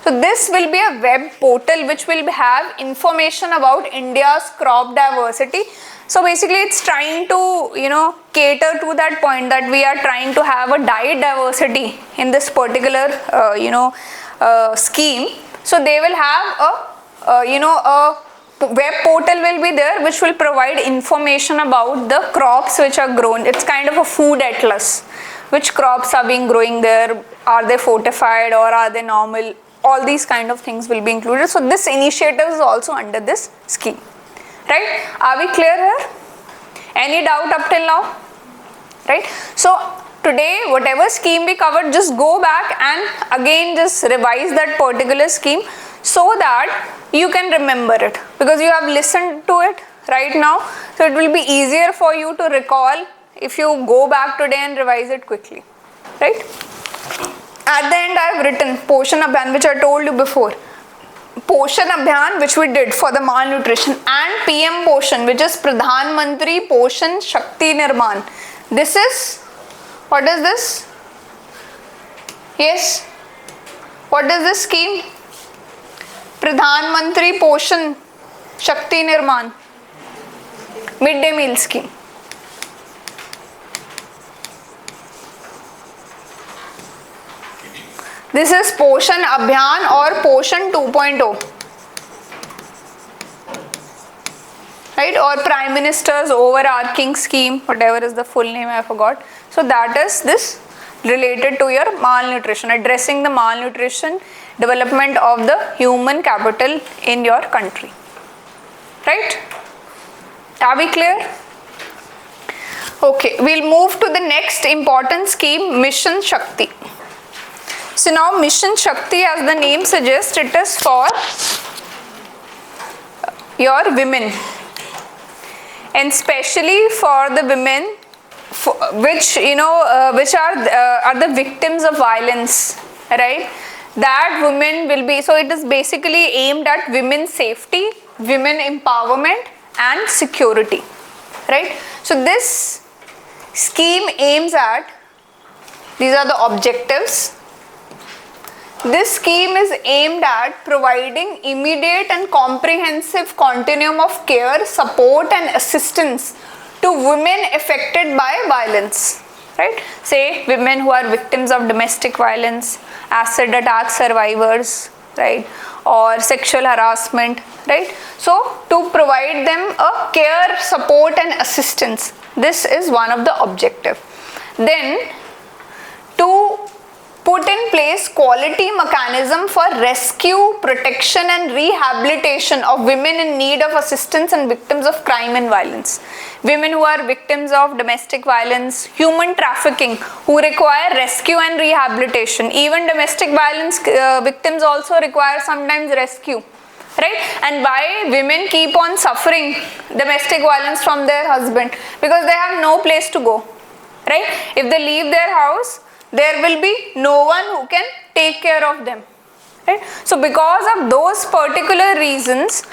So this will be a web portal which will have information about India's crop diversity. So basically it's trying to, cater to that point that we are trying to have a diet diversity in this particular, scheme. So they will have a web portal will be there which will provide information about the crops which are grown. It's kind of a food atlas. Which crops are being growing there? Are they fortified or are they normal? All these kind of things will be included. So this initiative is also under this scheme. Right? Are we clear here? Any doubt up till now? Right? So today whatever scheme we covered, just go back and again just revise that particular scheme so that you can remember it, because you have listened to it right now. So it will be easier for you to recall if you go back today and revise it quickly. Right? At the end I have written Poshan Abhiyan, which I told you before. Poshan Abhiyan, which we did for the malnutrition, and PM Poshan, which is Pradhan Mantri Poshan Shakti Nirman. This is, what is this? Yes? What is this scheme? Pradhan Mantri Poshan Shakti Nirman, midday meal scheme. This is Poshan Abhiyan or Poshan 2.0, right? Or Prime Minister's overarching scheme, whatever is the full name, I forgot. So that is this related to your malnutrition, addressing the malnutrition, development of the human capital in your country. Right? Are we clear? Okay, we'll move to the next important scheme, Mission Shakti. So now Mission Shakti, as the name suggests, it is for your women, and especially for the women which are the victims of violence, right? That women will be, so it is basically aimed at women's safety, women empowerment and security, right? So this scheme aims at, these are the objectives. This scheme is aimed at providing immediate and comprehensive continuum of care, support and assistance to women affected by violence, right? Say women who are victims of domestic violence, acid attack survivors, right? Or sexual harassment, right? So to provide them a care, support and assistance. This is one of the objective. Then to put in place quality mechanism for rescue, protection and rehabilitation of women in need of assistance and victims of crime and violence. Women who are victims of domestic violence, human trafficking, who require rescue and rehabilitation. Even domestic violence victims also require sometimes rescue, right? And why women keep on suffering domestic violence from their husband? Because they have no place to go, right? If they leave their house, there will be no one who can take care of them. Right? So because of those particular reasons,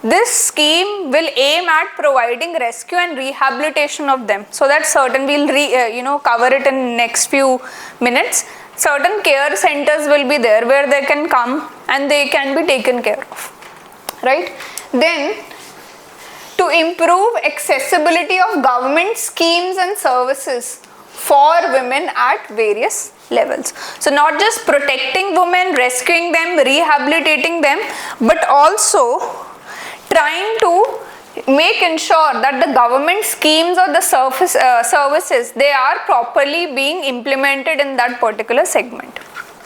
this scheme will aim at providing rescue and rehabilitation of them. So that certain we'll cover it in next few minutes. Certain care centers will be there where they can come and they can be taken care of. Right? Then to improve accessibility of government schemes and services for women at various levels. So not just protecting women, rescuing them, rehabilitating them, but also trying to ensure that the government schemes or the services, they are properly being implemented in that particular segment.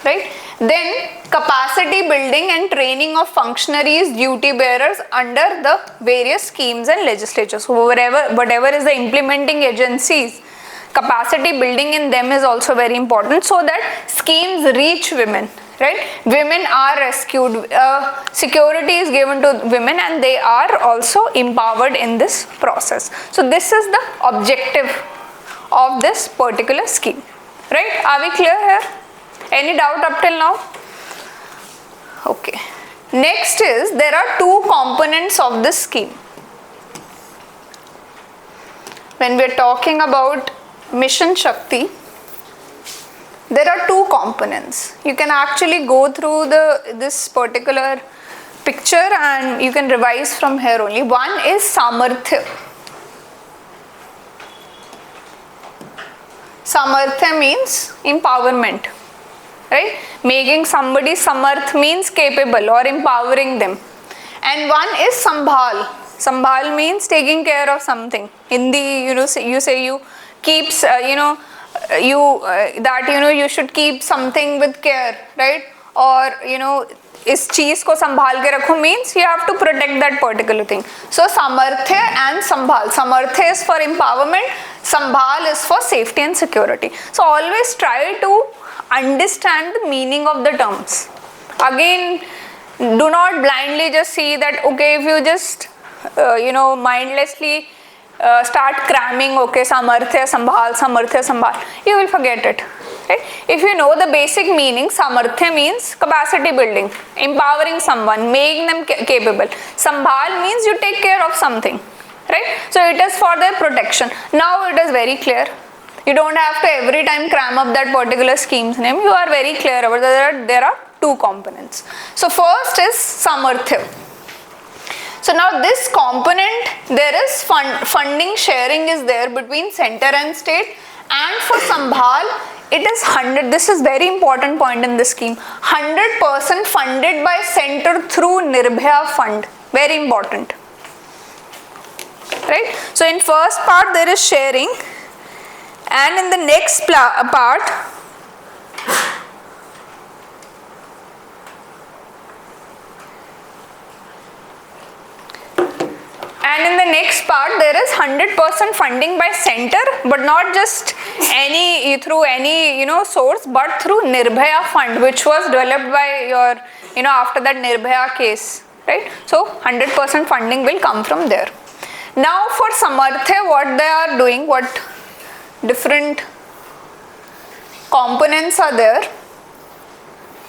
Right? Then capacity building and training of functionaries, duty bearers under the various schemes and legislatures. So whatever is the implementing agencies, capacity building in them is also very important so that schemes reach women. Right? Women are rescued, security is given to women and they are also empowered in this process. So this is the objective of this particular scheme. Right? Are we clear here? Any doubt up till now? Okay. Next is, there are two components of this scheme. When we are talking about Mission Shakti, there are two components. You can actually go through this particular picture and you can revise from here only. One is Samarthya. Samarthya means empowerment. Right? Making somebody samarth means capable or empowering them. And one is Sambhal. Sambhal means taking care of something. Hindi, you say you keeps, you should keep something with care, right? Or, is cheez ko sambhal ke rakho means you have to protect that particular thing. So Samarthya and Sambhal. Samarthya is for empowerment, Sambhal is for safety and security. So always try to understand the meaning of the terms. Again, do not blindly just see that, okay, if you just, mindlessly start cramming, okay, Samarthya, Sambhal, you will forget it. Right? If you know the basic meaning, Samarthya means capacity building, empowering someone, making them capable. Sambhal means you take care of something. Right? So it is for their protection. Now it is very clear. You don't have to every time cram up that particular scheme's name. You are very clear about that there are two components. So first is Samarthya. So now this component, there is funding sharing is there between center and state, and for Sambhal, it is 100, this is very important point in this scheme, 100% funded by center through Nirbhaya fund. Very important. Right? So in first part there is sharing, and in the next part, there is 100% funding by center, but not just through any source, but through Nirbhaya fund, which was developed by your after that Nirbhaya case, right? So 100% funding will come from there. Now for Samarthya, what they are doing, what different components are there,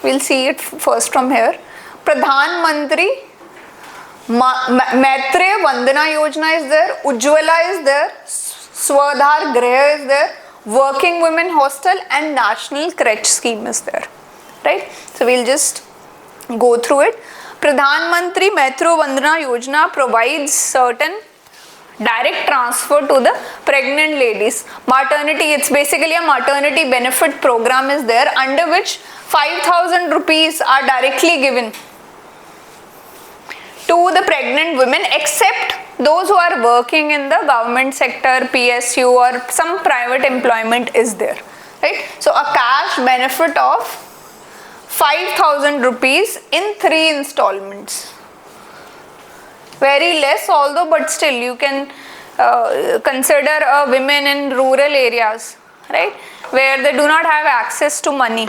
we'll see it first from here. Pradhan Mantri Maitreya Vandana Yojana is there, Ujjwala is there, Swadhar Griha is there, Working Women Hostel, and National Crèche Scheme is there. Right? So we'll just go through it. Pradhan Mantri Maitreya Vandana Yojana provides certain direct transfer to the pregnant ladies. Maternity, it's basically a maternity benefit program is there, under which 5,000 rupees are directly given to the pregnant women, except those who are working in the government sector, PSU, or some private employment is there. Right? So a cash benefit of 5,000 rupees in 3 installments. Very less, although, but still you can consider women in rural areas, right, where they do not have access to money.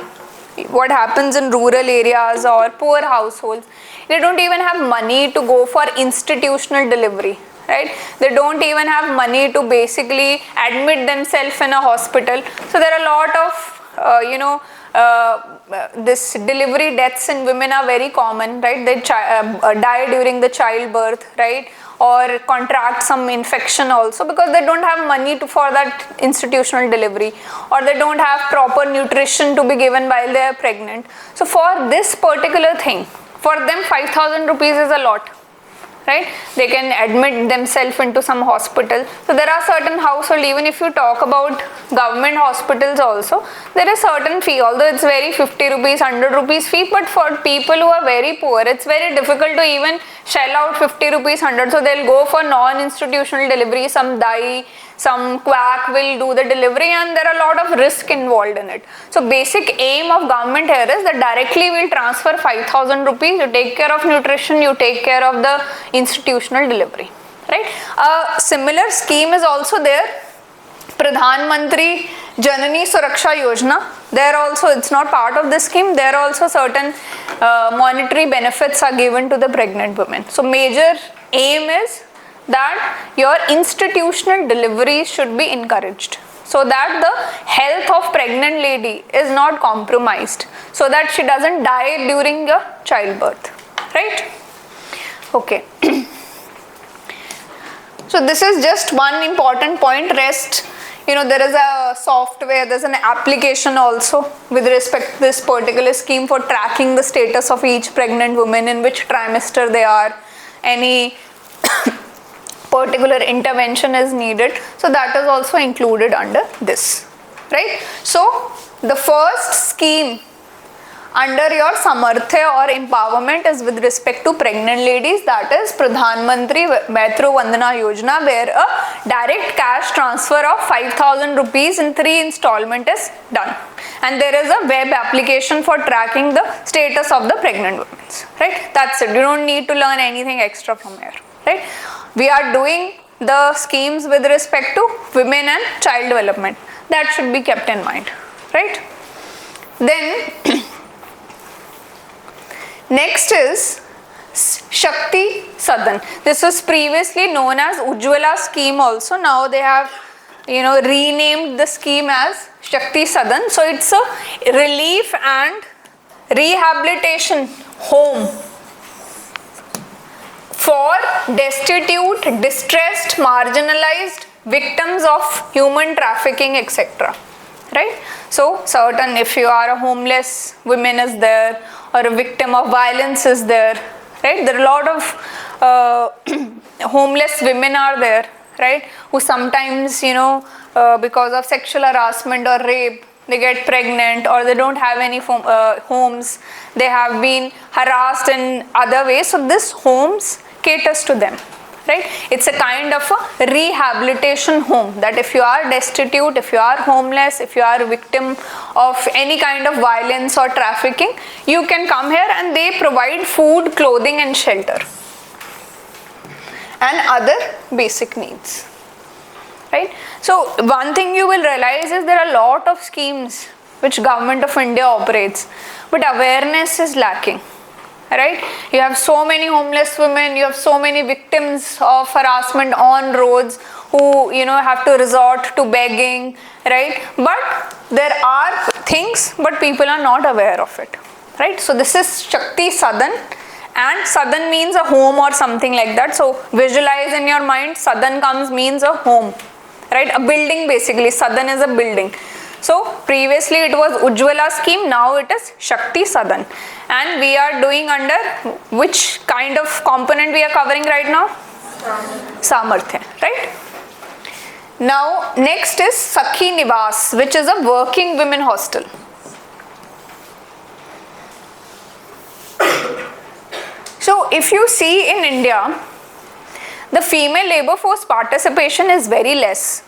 What happens in rural areas or poor households, they don't even have money to go for institutional delivery, right? They don't even have money to basically admit themselves in a hospital. So there are a lot of this delivery deaths in women are very common, right? They die during the childbirth, right? Or contract some infection also because they don't have money for that institutional delivery, or they don't have proper nutrition to be given while they are pregnant. So for this particular thing, for them 5,000 rupees is a lot, right? They can admit themselves into some hospital. So there are certain households, even if you talk about government hospitals also, there is certain fee, although it's very 50 rupees, 100 rupees fee, but for people who are very poor, it's very difficult to even shell out 50 rupees, 100. So they'll go for non-institutional delivery, some dai, some quack will do the delivery, and there are a lot of risk involved in it. So basic aim of government here is that directly will transfer 5,000 rupees, you take care of nutrition, you take care of the institutional delivery, right? A similar scheme is also there, Pradhan Mantri Janani Suraksha Yojana. There also, it's not part of this scheme, there also certain monetary benefits are given to the pregnant women. So major aim is that your institutional delivery should be encouraged, so that the health of pregnant lady is not compromised, so that she doesn't die during the childbirth, right? Okay. So this is just one important point. Rest, there is a software, there's an application also with respect to this particular scheme for tracking the status of each pregnant woman, in which trimester they are, any particular intervention is needed. So that is also included under this, right? So the first scheme under your Samarthya or empowerment is with respect to pregnant ladies, that is Pradhan Mantri Maitru Vandana Yojana, where a direct cash transfer of 5,000 rupees in 3 installment is done. And there is a web application for tracking the status of the pregnant women, right? That's it. You don't need to learn anything extra from here, right? We are doing the schemes with respect to women and child development. That should be kept in mind, right? Then next is Shakti Sadan. This was previously known as Ujjwala scheme also. Now they have renamed the scheme as Shakti Sadan. So it's a relief and rehabilitation home for destitute, distressed, marginalized victims of human trafficking, etc. Right? So certain, if you are a homeless woman is there, or a victim of violence is there, right? There are a lot of homeless women are there, right? Who sometimes, because of sexual harassment or rape, they get pregnant, or they don't have any homes, they have been harassed in other ways. So this homes caters to them, right? It's a kind of a rehabilitation home, that if you are destitute, if you are homeless, if you are a victim of any kind of violence or trafficking, you can come here and they provide food, clothing and shelter and other basic needs, right? So one thing you will realize is there are a lot of schemes which Government of India operates, but awareness is lacking. Right? You have so many homeless women, you have so many victims of harassment on roads who have to resort to begging, right? But there are things, but people are not aware of it, right? So this is Shakti Sadan, and Sadan means a home or something like that. So visualize in your mind, Sadan means a home, right? A building basically. Sadan is a building. So previously it was Ujjwala scheme, now it is Shakti Sadan. And we are doing under which kind of component we are covering right now? Samarthya, right? Now next is Sakhi Nivas, which is a working women hostel. So if you see in India, the female labor force participation is very less.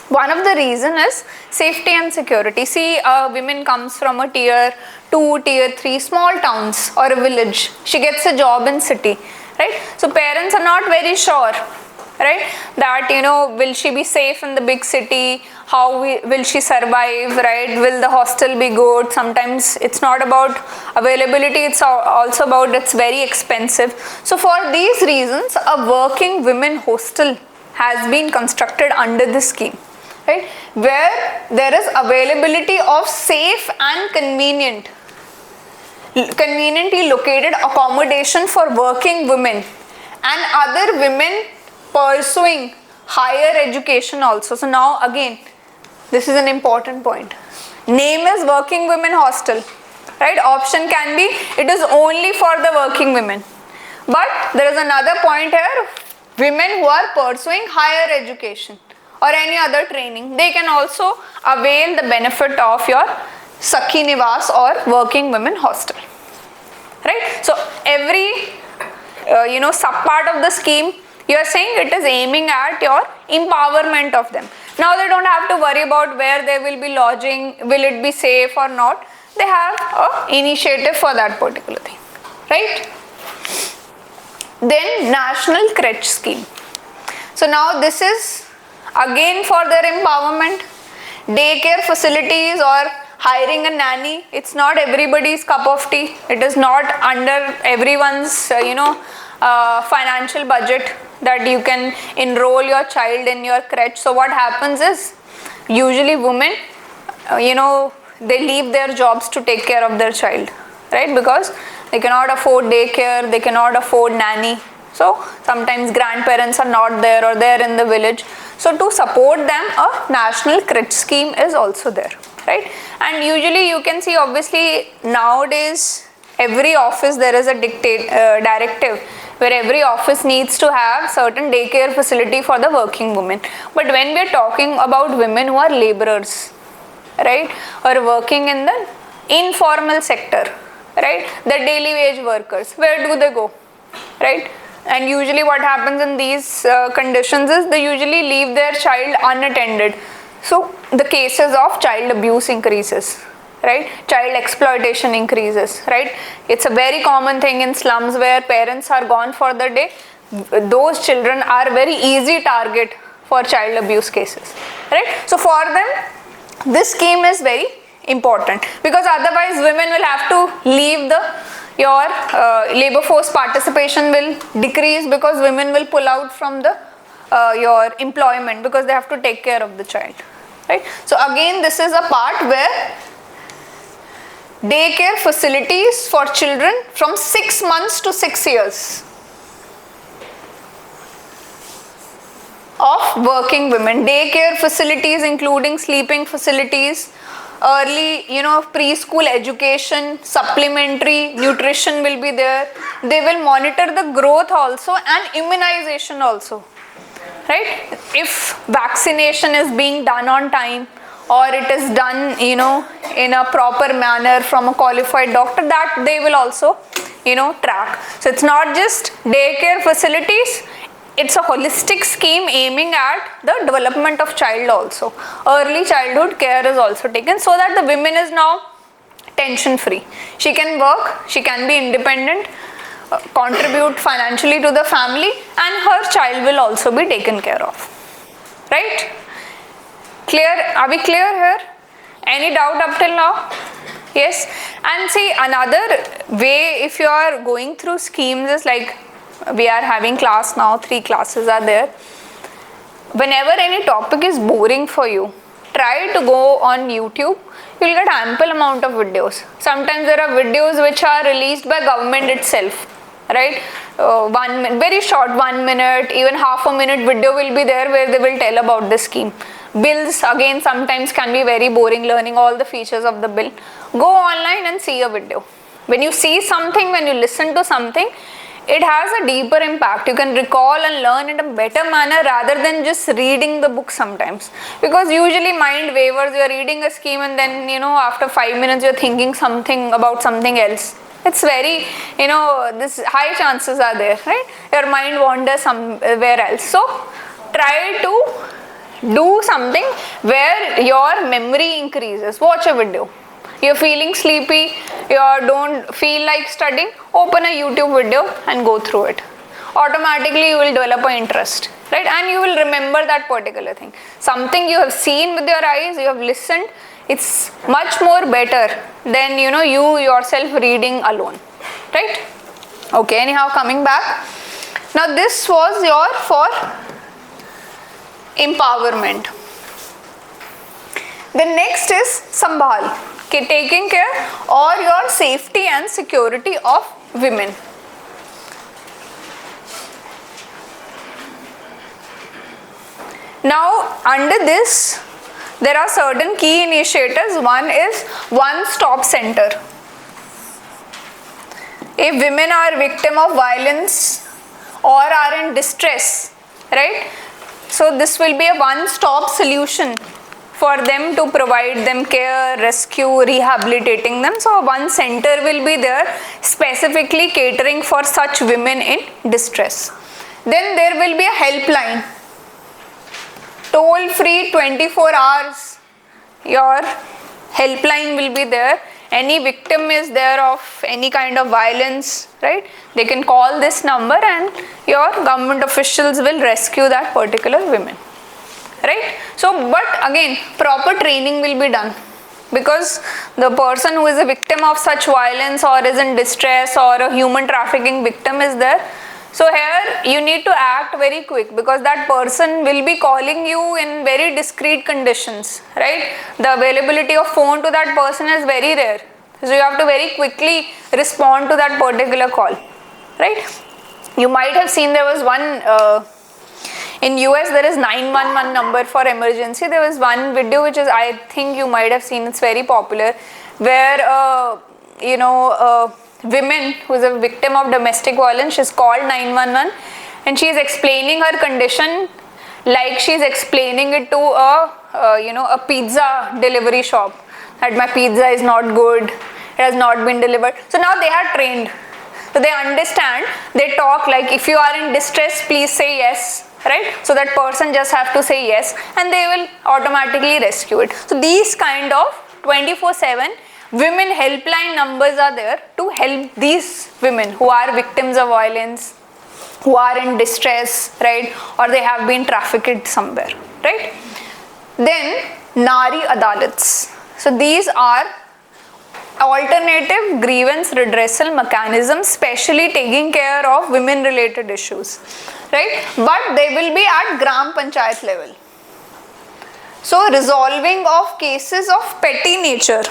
One of the reason is safety and security. See, a woman comes from a tier 2, tier 3 small towns or a village. She gets a job in city, right? So parents are not very sure, right? That, will she be safe in the big city? How will she survive, right? Will the hostel be good? Sometimes it's not about availability, it's also about it's very expensive. So for these reasons, a working women hostel has been constructed under this scheme. right? Where there is availability of safe and conveniently located accommodation for working women and other women pursuing higher education also. So now again, this is an important point. Name is working women hostel, right? Option can be, it is only for the working women. But there is another point here, women who are pursuing higher education or any other training, they can also avail the benefit of your Sakhi Nivas or working women hostel, right? So every sub-part of the scheme, you are saying it is aiming at your empowerment of them. Now they don't have to worry about where they will be lodging, will it be safe or not. They have an initiative for that particular thing, right? Then National Crèche Scheme. So now this is again for their empowerment. Daycare facilities or hiring a nanny, it's not everybody's cup of tea. It is not under everyone's financial budget that you can enroll your child in your crèche. So what happens is, usually women, they leave their jobs to take care of their child, right? Because they cannot afford daycare, they cannot afford nanny. So sometimes grandparents are not there or they are in the village. So to support them, a national crèche scheme is also there, right? And usually you can see, obviously nowadays every office there is a directive where every office needs to have certain daycare facility for the working women. But when we are talking about women who are laborers, right, or working in the informal sector, right, the daily wage workers, where do they go, right? And usually what happens in these conditions is they usually leave their child unattended. So the cases of child abuse increases, right? Child exploitation increases, right? It's a very common thing in slums where parents are gone for the day. Those children are very easy target for child abuse cases, right? So for them, this scheme is very important, because otherwise women will have to leave your labor force participation will decrease, because women will pull out from the your employment because they have to take care of the child, right? So again, this is a part where daycare facilities for children from 6 months to 6 years of working women. Daycare facilities including sleeping facilities, early preschool education, supplementary nutrition will be there. They will monitor the growth also and immunization also, right? If vaccination is being done on time or it is done in a proper manner from a qualified doctor, that they will also track. So it's not just daycare facilities, it's a holistic scheme aiming at the development of child also. Early childhood care is also taken so that the women is now tension free. She can work, she can be independent, contribute financially to the family, and her child will also be taken care of, right? Clear? Are we clear here? Any doubt up till now? Yes. And see, another way if you are going through schemes is like, we are having class now, 3 classes are there. Whenever any topic is boring for you, try to go on YouTube. You'll get ample amount of videos. Sometimes there are videos which are released by government itself, right? Very short, 1 minute, even half a minute video will be there where they will tell about the scheme. Bills again sometimes can be very boring, learning all the features of the bill. Go online and see a video. When you see something, when you listen to something, it has a deeper impact. You can recall and learn in a better manner rather than just reading the book sometimes. Because usually mind wavers, you are reading a scheme and then after 5 minutes you are thinking something about something else. It's very, this high chances are there, right? Your mind wanders somewhere else. So try to do something where your memory increases. Watch a video. You're feeling sleepy, you don't feel like studying, open a YouTube video and go through it. Automatically you will develop an interest, right? And you will remember that particular thing. Something you have seen with your eyes, you have listened, it's much more better than you yourself reading alone, right? Okay, anyhow, coming back. Now this was your for empowerment. Then next is sambhal, taking care or your safety and security of women. Now under this there are certain key initiatives. One is one-stop center. If women are victim of violence or are in distress, right? So this will be a one-stop solution for them to provide them care, rescue, rehabilitating them. So one center will be there specifically catering for such women in distress. Then there will be a helpline, toll free 24 hours. Your helpline will be there. Any victim is there of any kind of violence, right? They can call this number and your government officials will rescue that particular women, right? So, but again, proper training will be done, because the person who is a victim of such violence or is in distress or a human trafficking victim is there. So here you need to act very quick, because that person will be calling you in very discreet conditions, right? The availability of phone to that person is very rare. So you have to very quickly respond to that particular call, right? You might have seen there was one, in US there is 911 number for emergency. There was one video which is, I think you might have seen, it's very popular, where women who is a victim of domestic violence, she's called 911 and she is explaining her condition like she is explaining it to a pizza delivery shop, that my pizza is not good, it has not been delivered. So now they are trained, so they understand, they talk like, if you are in distress, please say yes, right? So that person just have to say yes and they will automatically rescue it. So these kind of 24/7 women helpline numbers are there to help these women who are victims of violence, who are in distress, right? Or they have been trafficked somewhere, right? Then Nari Adalats. So these are alternative grievance redressal mechanisms, specially taking care of women related issues, right? But they will be at Gram Panchayat level. So resolving of cases of petty nature.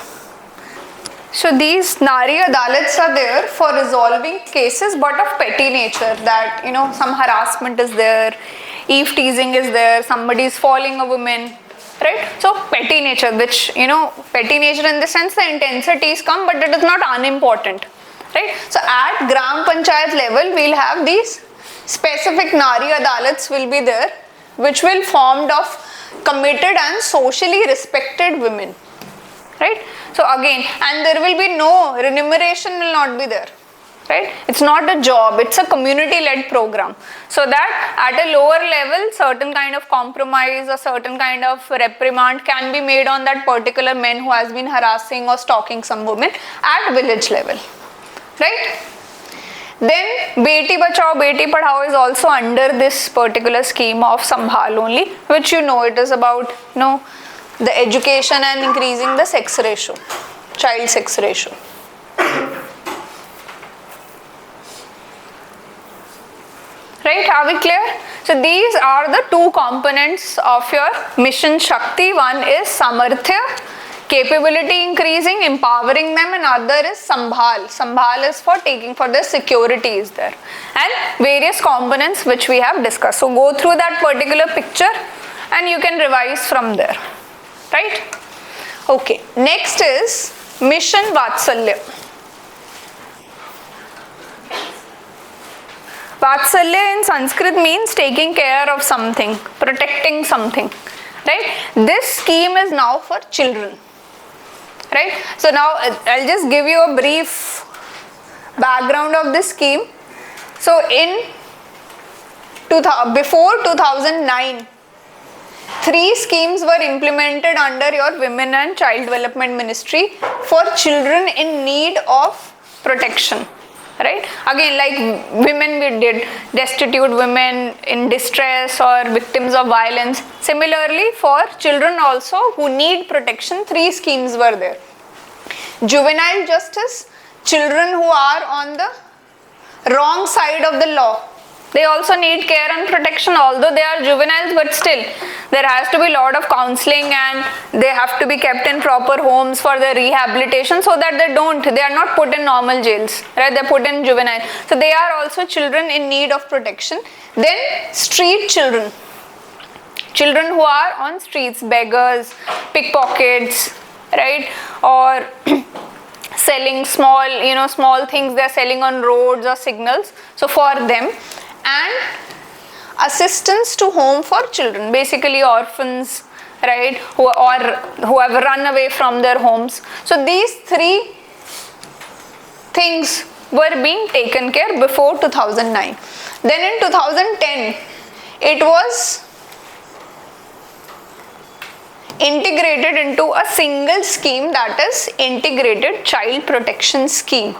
So these Nari Adalats are there for resolving cases but of petty nature, that some harassment is there, eve teasing is there, somebody is falling a woman, right? So petty nature, which petty nature in the sense the intensities come, but it is not unimportant, right? So at Gram Panchayat level we'll have these specific Nari Adalats will be there, which will formed of committed and socially respected women, right? So again, and there will be no remuneration, will not be there, right? It's not a job, it's a community led program, so that at a lower level certain kind of compromise or certain kind of reprimand can be made on that particular man who has been harassing or stalking some women at village level, right? Then Beti Bachao Beti Padhao is also under this particular scheme of Sambhal only, which it is about the education and increasing the sex ratio, child sex ratio. Right, are we clear? So these are the two components of your mission Shakti. One is Samarthya, capability increasing, empowering them, and other is Sambhal. Sambhal is for taking, for the security is there, and various components which we have discussed. So go through that particular picture and you can revise from there. Right? Okay. Next is Mission Vatsalya. Vatsalya in Sanskrit means taking care of something, protecting something. Right? This scheme is now for children. Right? So now I'll just give you a brief background of this scheme. So before 2009, 3 schemes were implemented under your Women and Child Development Ministry for children in need of protection, right? Again, like women we did, destitute women in distress or victims of violence. Similarly, for children also who need protection, 3 schemes were there. Juvenile justice, children who are on the wrong side of the law, They also need care and protection, although they are juveniles, but still there has to be a lot of counseling and they have to be kept in proper homes for their rehabilitation so that they are not put in normal jails, right? They're put in juvenile. So they are also children in need of protection. Then street children. Children who are on streets, beggars, pickpockets, right? Or selling small things they're selling on roads or signals. So for them, and assistance to home for children, basically orphans, right? Who have run away from their homes. So these three things were being taken care before 2009. Then in 2010, it was integrated into a single scheme, that is Integrated Child Protection Scheme.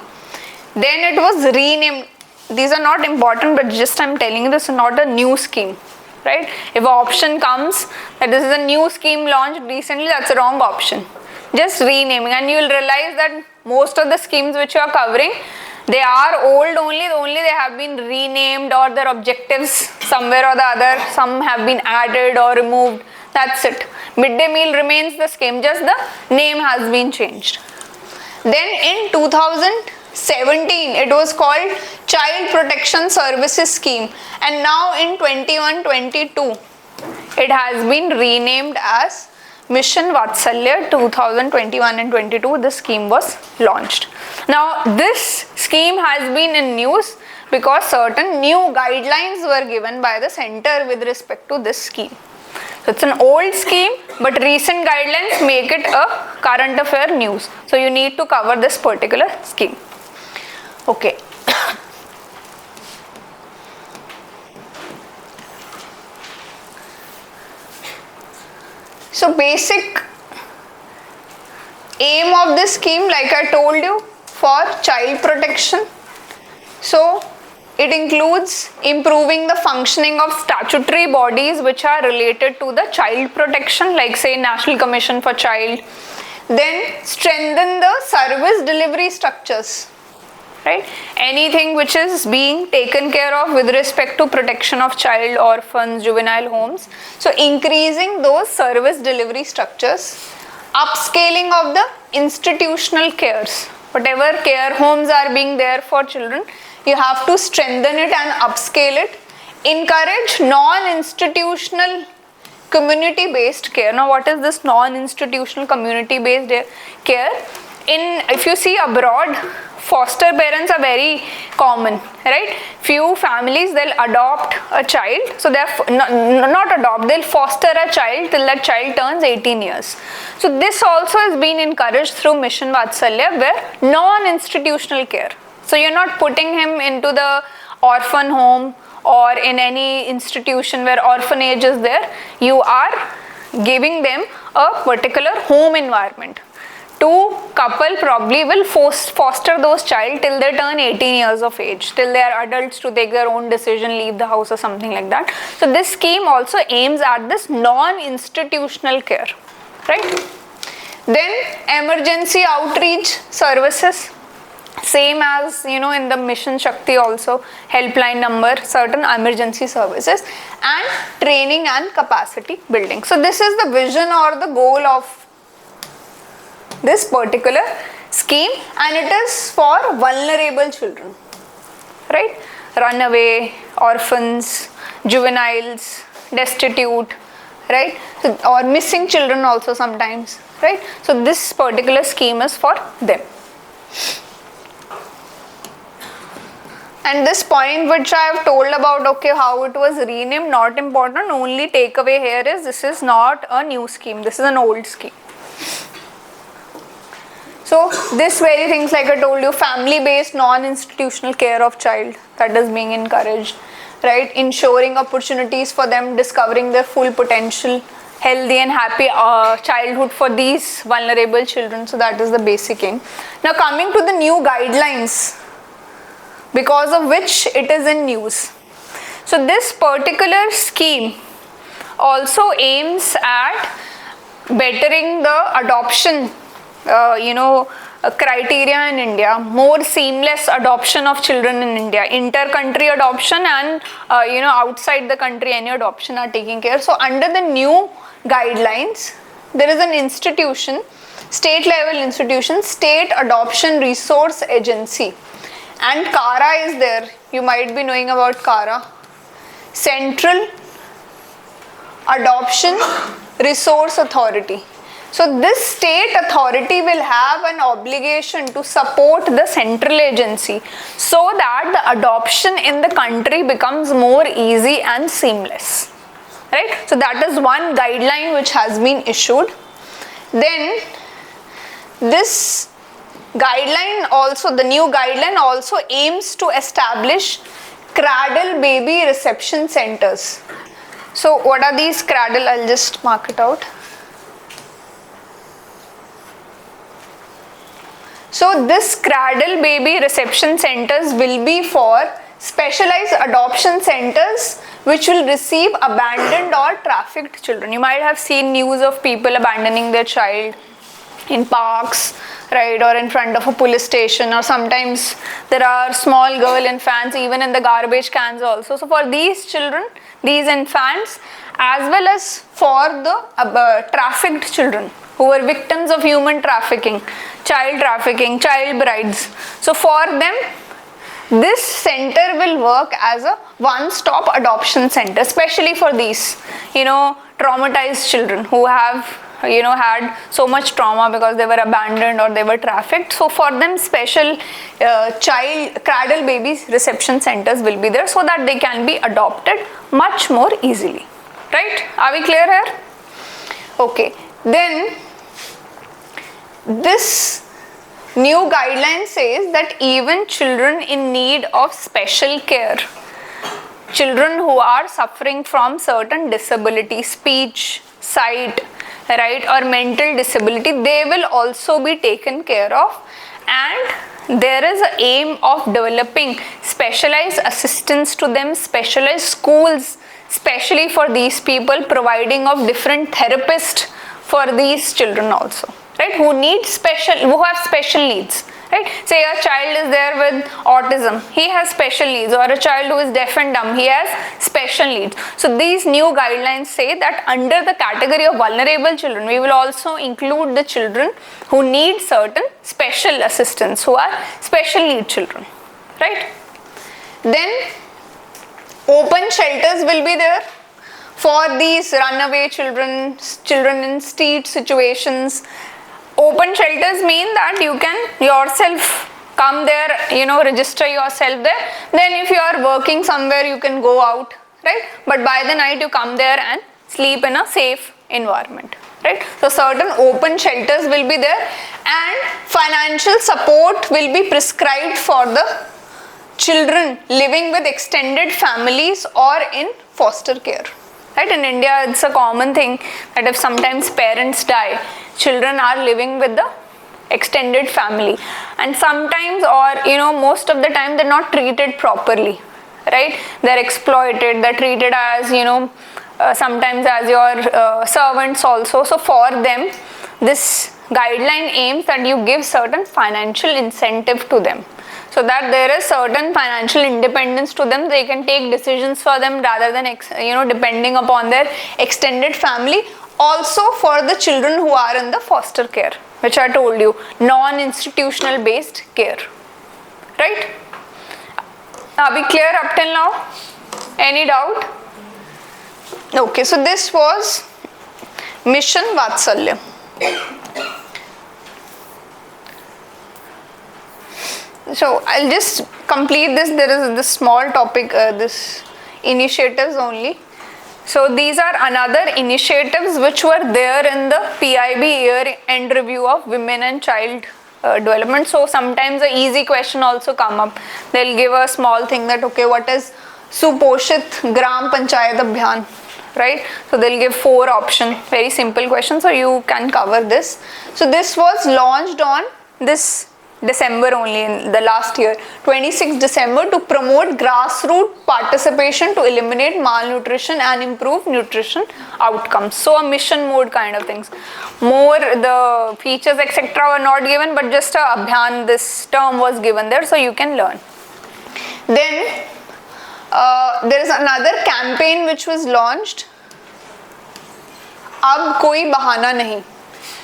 Then it was renamed. These are not important, but just I'm telling you, this is not a new scheme, right? If an option comes that this is a new scheme launched recently, that's a wrong option. Just renaming, and you will realize that most of the schemes which you are covering, they are old only they have been renamed, or their objectives somewhere or the other, some have been added or removed. That's it. Midday meal remains the scheme, just the name has been changed. Then in 2017, it was called Child Protection Services Scheme, and now in 21-22, it has been renamed as Mission Vatsalya. 2021 and 22, the scheme was launched. Now this scheme has been in news because certain new guidelines were given by the center with respect to this scheme. So it's an old scheme, but recent guidelines make it a current affair news. So you need to cover this particular scheme. Okay. So basic aim of this scheme, like I told you, for child protection. So it includes improving the functioning of statutory bodies which are related to the child protection, like say National Commission for Child. Then strengthen the service delivery structures, right? Anything which is being taken care of with respect to protection of child, orphans, juvenile homes. So increasing those service delivery structures, upscaling of the institutional cares. Whatever care homes are being there for children, you have to strengthen it and upscale it. Encourage non-institutional community-based care. Now what is this non-institutional community-based care? If you see abroad, foster parents are very common, right? Few families, they'll adopt a child. So they're not adopt, they'll foster a child till that child turns 18 years. So this also has been encouraged through Mission Vatsalya, where non-institutional care. So you're not putting him into the orphan home or in any institution where orphanage is there. You are giving them a particular home environment. Two couple probably will foster those child till they turn 18 years of age, till they are adults to take their own decision, leave the house or something like that. So this scheme also aims at this non-institutional care, right? Then emergency outreach services, same as in the Mission Shakti also, helpline number, certain emergency services, and training and capacity building. So this is the vision or the goal of this particular scheme, and it is for vulnerable children, right? Runaway, orphans, juveniles, destitute, right? So, or missing children also sometimes, right? So this particular scheme is for them. And this point which I have told about, okay, how it was renamed, not important. Only takeaway here is this is not a new scheme. This is an old scheme. So this very things, like I told you, family-based non-institutional care of child, that is being encouraged, right? Ensuring opportunities for them, discovering their full potential, healthy and happy childhood for these vulnerable children. So that is the basic aim. Now coming to the new guidelines, because of which it is in news. So this particular scheme also aims at bettering the adoption criteria in India, more seamless adoption of children in India, inter-country adoption and outside the country any adoption are taking care. So under the new guidelines, there is an institution, state level institution, State Adoption Resource Agency, and CARA is there. You might be knowing about CARA, Central Adoption Resource Authority. So this state authority will have an obligation to support the central agency so that the adoption in the country becomes more easy and seamless. Right? So that is one guideline which has been issued. Then this guideline also, the new guideline also aims to establish cradle baby reception centers. So what are these cradle? I'll just mark it out. So this cradle baby reception centers will be for specialized adoption centers which will receive abandoned or trafficked children. You might have seen news of people abandoning their child in parks, right, or in front of a police station, or sometimes there are small girl infants even in the garbage cans also. So for these children, these infants, as well as for the trafficked children who were victims of human trafficking, child brides. So for them, this center will work as a one-stop adoption center, especially for these, traumatized children who have, had so much trauma because they were abandoned or they were trafficked. So for them, special child cradle babies reception centers will be there so that they can be adopted much more easily. Right? Are we clear here? Okay. Then this new guideline says that even children in need of special care, children who are suffering from certain disability, speech, sight, right, or mental disability, they will also be taken care of, and there is an aim of developing specialized assistance to them, specialized schools, especially for these people, providing of different therapists for these children also. Right, who have special needs, right? Say a child is there with autism, he has special needs, or a child who is deaf and dumb, he has special needs. So these new guidelines say that under the category of vulnerable children, we will also include the children who need certain special assistance, who are special need children, right? Then open shelters will be there for these runaway children, children in street situations. Open shelters mean that you can yourself come there, register yourself there. Then if you are working somewhere, you can go out, right? But by the night you come there and sleep in a safe environment, right? So certain open shelters will be there, and financial support will be prescribed for the children living with extended families or in foster care. Right? In India, it's a common thing that if sometimes parents die, children are living with the extended family, and sometimes, or most of the time, they're not treated properly, right? They're exploited, they're treated as sometimes as your servants also. So for them, this guideline aims that you give certain financial incentive to them, so that there is certain financial independence to them. They can take decisions for them rather than depending upon their extended family. Also for the children who are in the foster care, which I told you, non-institutional based care. Right? Are we clear up till now? Any doubt? Okay, so this was Mission Vatsalya. So I'll just complete this. There is this small topic, this initiatives only. So these are another initiatives which were there in the PIB year-end review of women and child development. So sometimes an easy question also come up. They'll give a small thing that, okay, what is Suposhit Gram Panchayat Abhiyan, right? So they'll give 4 options, very simple question, so you can cover this. So this was launched on this December only in the last year, 26 December, to promote grassroots participation to eliminate malnutrition and improve nutrition outcomes. So a mission mode kind of things. More the features etc. were not given, but just a abhiyan, this term was given there, so you can learn. Then there is another campaign which was launched. Ab koi bahana nahi.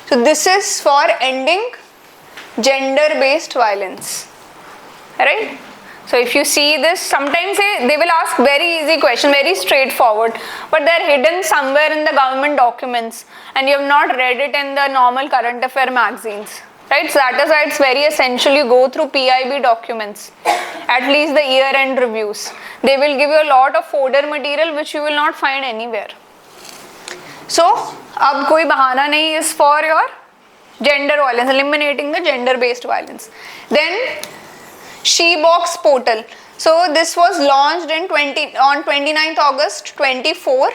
So this is for ending gender-based violence, right? So if you see this, sometimes they will ask very easy question, very straightforward, but they are hidden somewhere in the government documents and you have not read it in the normal current affair magazines, right? So that is why it's very essential you go through PIB documents, at least the year-end reviews. They will give you a lot of fodder material which you will not find anywhere. So, ab koi bahana nahi is for your gender violence, eliminating the gender-based violence. Then, She-Box portal. So, this was launched on 29th August 24.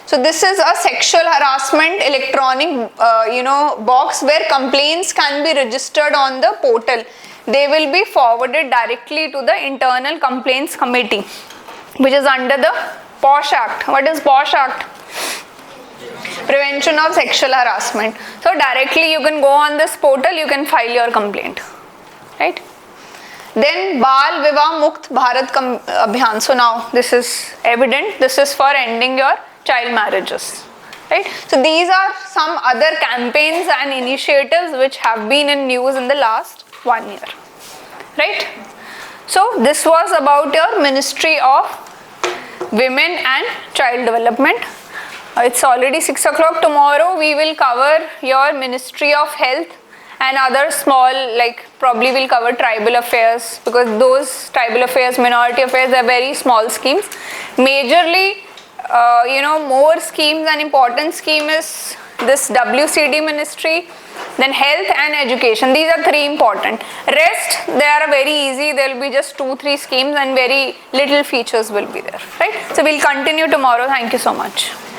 So, this is a sexual harassment electronic box where complaints can be registered on the portal. They will be forwarded directly to the Internal Complaints Committee, which is under the POSH Act. What is POSH Act? Prevention of Sexual Harassment. So directly you can go on this portal, you can file your complaint, right? Then Bal Vivah Mukt Bharat Abhiyan. So now this is evident. This is for ending your child marriages, right? So these are some other campaigns and initiatives which have been in news in the last 1 year, right? So this was about your Ministry of Women and Child Development. It's already 6 o'clock. Tomorrow we will cover your Ministry of Health and other small, like probably we'll cover tribal affairs, because those tribal affairs, minority affairs are very small schemes. Majorly, more schemes and important scheme is this WCD ministry, then health and education. These are 3 important. Rest, they are very easy. There will be just 2-3 schemes and very little features will be there, right? So we'll continue tomorrow. Thank you so much.